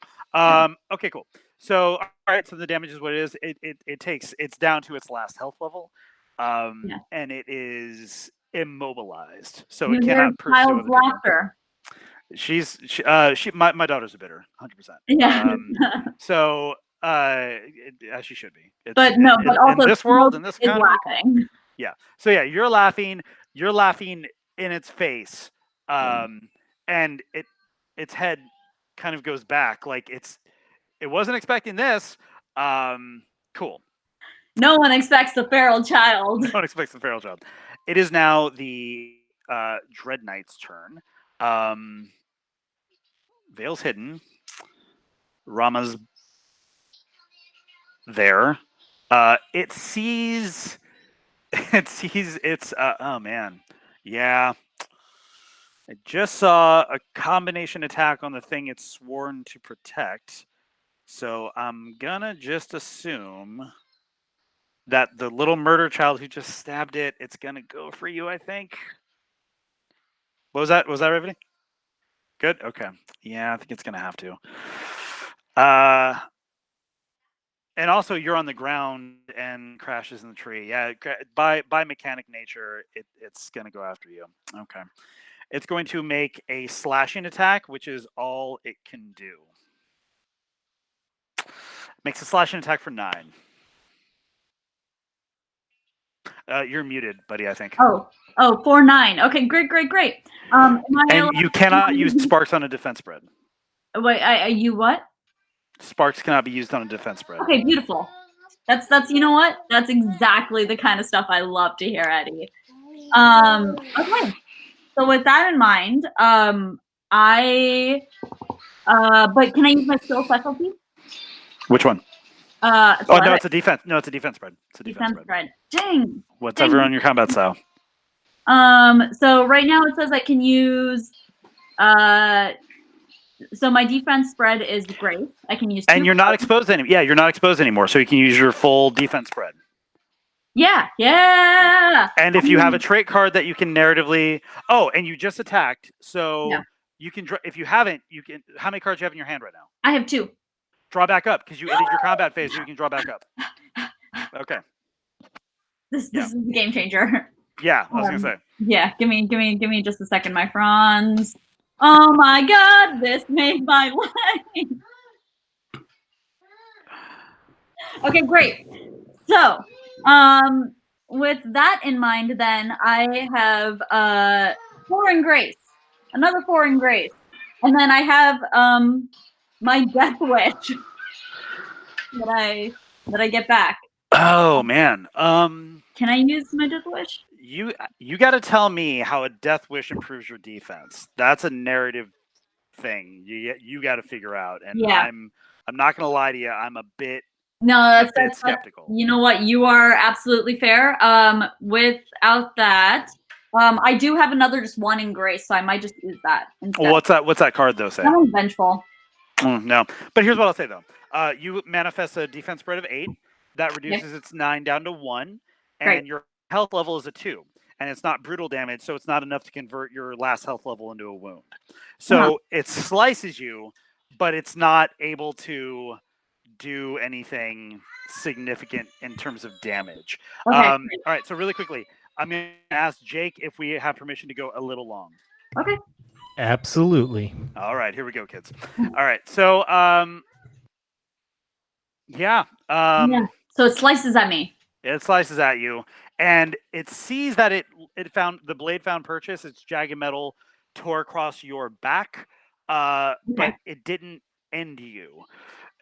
Okay, cool. So, all right. So the damage is what it is. It's down to its last health level. And it is immobilized. So it cannot pursue other laughter. My daughter's a bitter, 100%. Yeah. So as she should be. But also in this world, in this country, laughing. Yeah. So yeah, you're laughing in its face, and its head kind of goes back, like it wasn't expecting this. Cool. No one expects the feral child. No one expects the feral child. It is now the Dread Knight's turn. Veil's hidden. Rama's there. It sees its oh man. Yeah. I just saw a combination attack on the thing it's sworn to protect. So I'm gonna just assume that the little murder child who just stabbed it's gonna go for you, I think. What was that? Was that everybody? Good? Okay. Yeah, I think it's gonna have to. And also you're on the ground and crashes in the tree. Yeah, by mechanic nature, it's gonna go after you. Okay. It's going to make a slashing attack, which is all it can do. Makes a slashing attack for 9. You're muted, buddy, I think. Oh, 4, 9. Okay, great. And you cannot use sparks on a defense spread. Wait, you what? Sparks cannot be used on a defense spread. Okay, beautiful. That's you know what? That's exactly the kind of stuff I love to hear, Eddie. Okay. So with that in mind, but can I use my skill specialty? Which one? No, it's a defense. No, it's a defense spread. It's a defense spread. Dang. Whatever on your combat style. So right now it says I can use. So my defense spread is Grace. I can use. And you're not exposed anymore. Yeah, you're not exposed anymore, so you can use your full defense spread. Yeah. And if you have a trait card that you can narratively, and you just attacked, so you can. If you haven't, you can. How many cards do you have in your hand right now? I have 2. Draw back up because you ended your combat phase, so you can draw back up. Okay. This is a game changer. Yeah, I was gonna say. Yeah, give me just a second, my friends. Oh my God, this made my life. Okay, great. So, with that in mind, then I have 4 in Grace, another 4 in Grace, and then I have my Death Wish that I get back. Oh man. Can I use my Death Wish? You got to tell me how a Death Wish improves your defense. That's a narrative thing. You got to figure out. And I'm not gonna lie to you. I'm a bit. No, that's skeptical. You know what? You are absolutely fair. Without that, I do have another just 1 in Grace, so I might just use that instead. What's that card though say? That one's Vengeful. No, but here's what I'll say though. You manifest a defense spread of 8 that reduces its 9 down to 1, and your health level is a 2, and it's not brutal damage, so it's not enough to convert your last health level into a wound. So it slices you, but it's not able to do anything significant in terms of damage. Okay. All right, so really quickly, I'm going to ask Jake if we have permission to go a little long. Okay. Absolutely. All right, here we go, kids. All right, so yeah. Yeah. So it slices at me. It slices at you, and it sees that it found the blade found purchase. Its jagged metal tore across your back, but it didn't end you.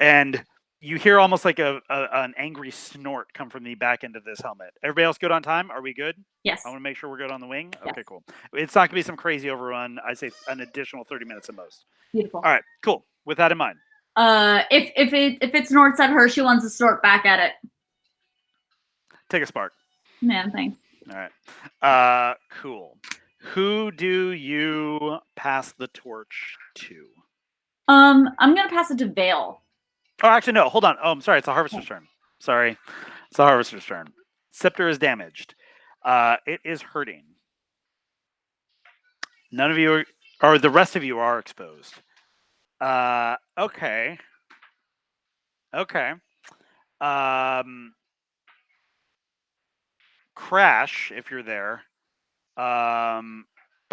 And you hear almost like an angry snort come from the back end of this helmet. Everybody else good on time? Are we good? Yes. I want to make sure we're good on the wing. Yes. Okay, cool. It's not gonna be some crazy overrun. I'd say an additional 30 minutes at most. Beautiful. All right, cool. With that in mind, if it snorts at her, she wants to snort back at it. take a spark. Man, thanks. All right. Cool. Who do you pass the torch to? I'm gonna pass it to Vale. Oh, actually, no. Hold on. Oh, I'm sorry. It's the harvester's turn. Sorry. It's the harvester's turn. Scepter is damaged. It is hurting. None of you or the rest of you are exposed. Okay. Okay. Crash, if you're there. By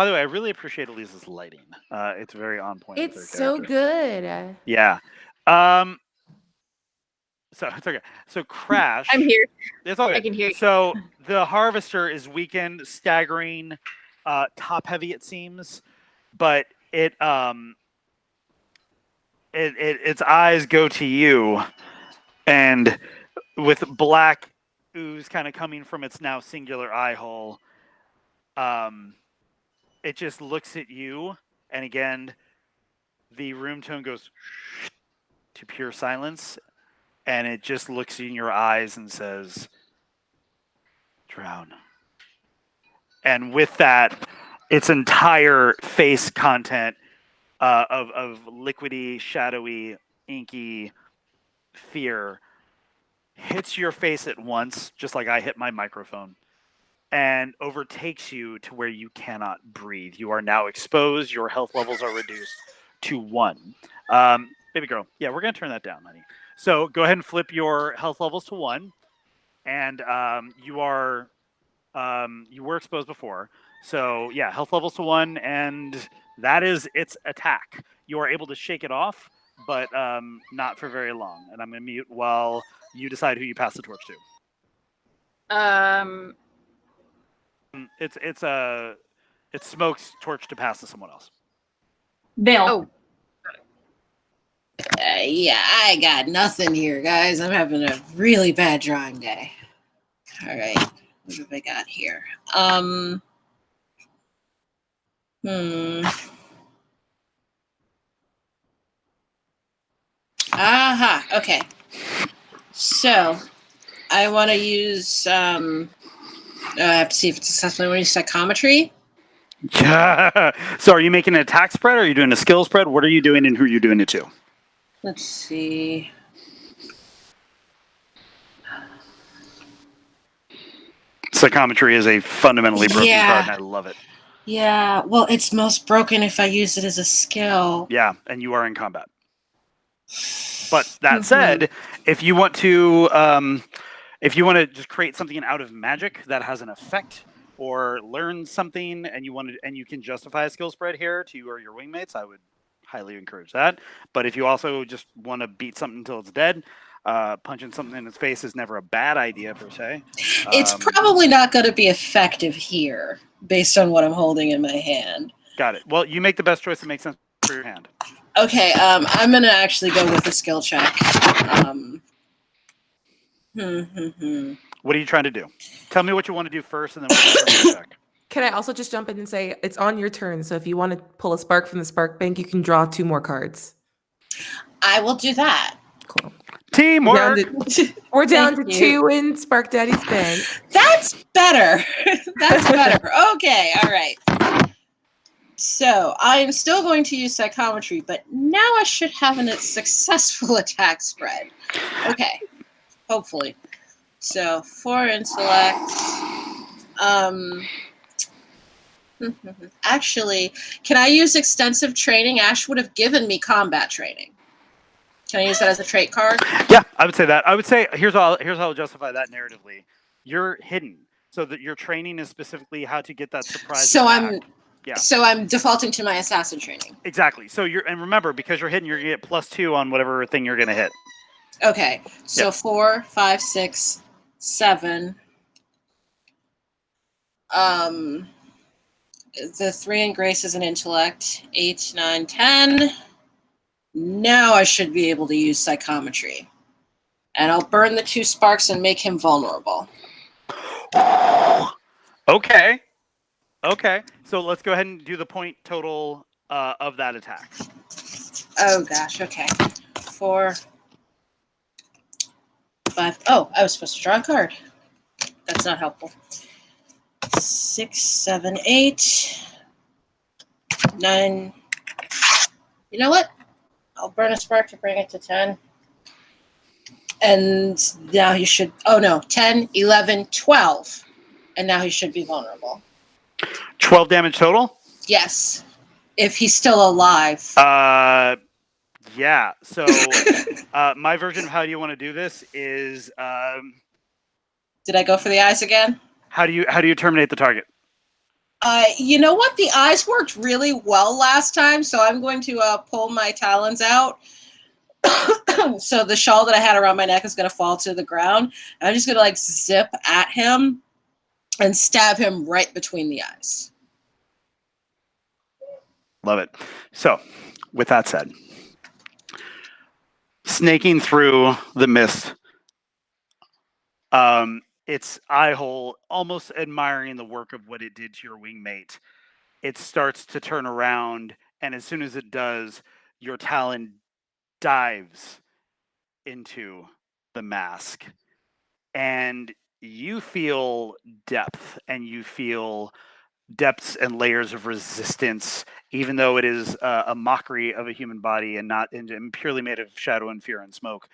the way, I really appreciate Elisa's lighting. It's very on point. with It's her so character. good. Yeah. So it's okay. So Crash. I'm here. It's okay. I can hear you. So the harvester is weakened, staggering, top heavy. It seems, but its eyes go to you, and with black ooze kind of coming from its now singular eye hole, it just looks at you, and again, the room tone goes to pure silence, and it just looks in your eyes and says, "Drown." And with that, its entire face content of liquidy, shadowy, inky fear hits your face at once, just like I hit my microphone, and overtakes you to where you cannot breathe. You are now exposed. Your health levels are reduced to 1. Baby girl, yeah, we're going to turn that down, honey. So go ahead and flip your health levels to 1. And you were exposed before. So yeah, health levels to 1, and that is its attack. You are able to shake it off, but not for very long. And I'm going to mute while you decide who you pass the torch to. It's Smoke's torch to pass to someone else. Vale. Oh, Yeah, I got nothing here, guys. I'm having a really bad drawing day. All right, what have I got here? Aha, okay. So, I want to use, I have to see if it's successful. I want to use psychometry. Yeah. So are you making an attack spread, or are you doing a skill spread? What are you doing, and who are you doing it to? Let's see. Psychometry is a fundamentally broken card, and I love it. Yeah, well, it's most broken if I use it as a skill. Yeah, and you are in combat. But that said, if you want to just create something out of magic that has an effect, or learn something, and you can justify a skill spread here to you or your wingmates, I would highly encourage that. But if you also just want to beat something until it's dead, punching something in its face is never a bad idea per se. It's probably not going to be effective here, based on what I'm holding in my hand. Got it. Well, you make the best choice that makes sense for your hand. Okay, I'm going to actually go with a skill check. What are you trying to do? Tell me what you want to do first, and then we'll check. Can I also just jump in and say it's on your turn? So if you want to pull a spark from the spark bank, you can draw 2 more cards. I will do that. Cool. Teamwork. We're down to Thank you. 2 in Spark Daddy's bank. That's better. That's better. Okay, all right. So I am still going to use psychometry, but now I should have a successful attack spread. Okay, hopefully. So 4 intellect. Actually, can I use extensive training? Ash would have given me combat training. Can I use that as a trait card? Yeah, I would say that. I would say here's how I'll justify that narratively. You're hidden, so that your training is specifically how to get that surprise attack. So I'm defaulting to my assassin training. Exactly. So and remember, because you're hidden, you're gonna get +2 on whatever thing you're gonna hit. Okay. So 4, 5, 6, 7. The 3 in grace is an intellect. 8, 9, 10. Now I should be able to use psychometry. And I'll burn the 2 sparks and make him vulnerable. Okay. So let's go ahead and do the point total of that attack. Oh gosh, okay. 4, 5. Oh, I was supposed to draw a card. That's not helpful. 6, 7, 8, 9. You know what? I'll burn a spark to bring it to 10. And now he should. Oh no, 10, 11, 12. And now he should be vulnerable. 12 damage total? Yes. If he's still alive. Yeah. So my version of how you want to do this is Did I go for the eyes again? how do you terminate the target? You know what? The eyes worked really well last time, so I'm going to pull my talons out. So the shawl that I had around my neck is going to fall to the ground. And I'm just going to zip at him and stab him right between the eyes. Love it. So, with that said, snaking through the mist, its eye hole, almost admiring the work of what it did to your wingmate, it starts to turn around, and as soon as it does, your talon dives into the mask, and you feel depth, and you feel depths and layers of resistance, even though it is a mockery of a human body and not and purely made of shadow and fear and smoke.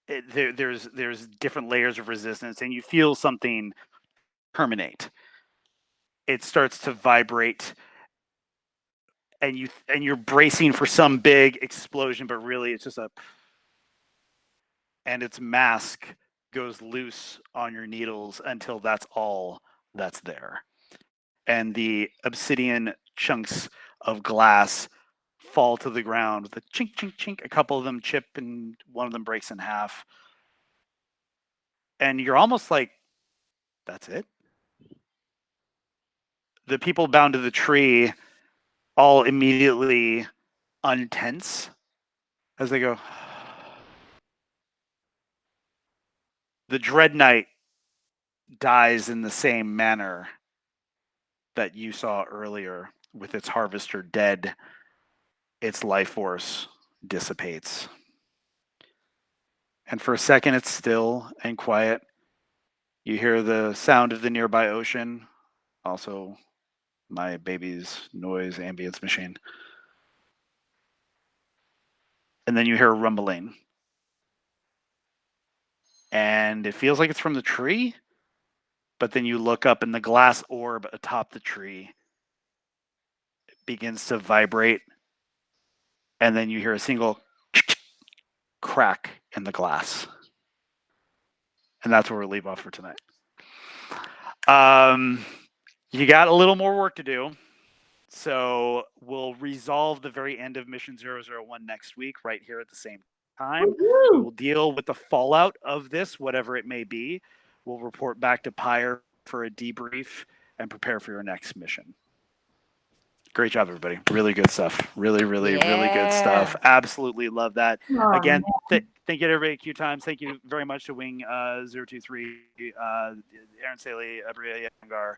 There's different layers of resistance, and you feel something terminate. It starts to vibrate, and you're bracing for some big explosion, but really it's just and its mask goes loose on your needles until that's all that's there. And the obsidian chunks of glass fall to the ground with a chink, chink, chink. A couple of them chip and one of them breaks in half. And you're almost like, that's it? The people bound to the tree all immediately untense as they go. The Dread Knight dies in the same manner that you saw earlier, with its harvester dead. Its life force dissipates. And for a second, it's still and quiet. You hear the sound of the nearby ocean, also my baby's noise ambience machine. And then you hear a rumbling. And it feels like it's from the tree, but then you look up and the glass orb atop the tree begins to vibrate. And then you hear a single crack in the glass. And that's where we'll leave off for tonight. You got a little more work to do. So we'll resolve the very end of Mission 001 next week, right here at the same time. We'll deal with the fallout of this, whatever it may be. We'll report back to Pyre for a debrief and prepare for your next mission. Great job, everybody. Really good stuff. Really good stuff. Absolutely love that. Again, thank you to everybody at QueueTimes. Thank you very much to Wing 023, Aaron Saley, Abria Yangar,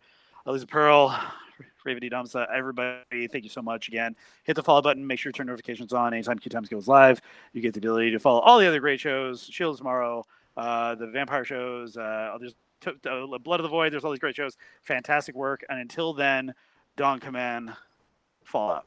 Elisa Pearl, Ravity Damsa, everybody. Thank you so much again. Hit the follow button. Make sure to turn notifications on. Anytime QueueTimes goes live, you get the ability to follow all the other great shows. Shield Tomorrow, the Vampire shows, there's Blood of the Void. There's all these great shows. Fantastic work. And until then, Dawn Command, Fallout.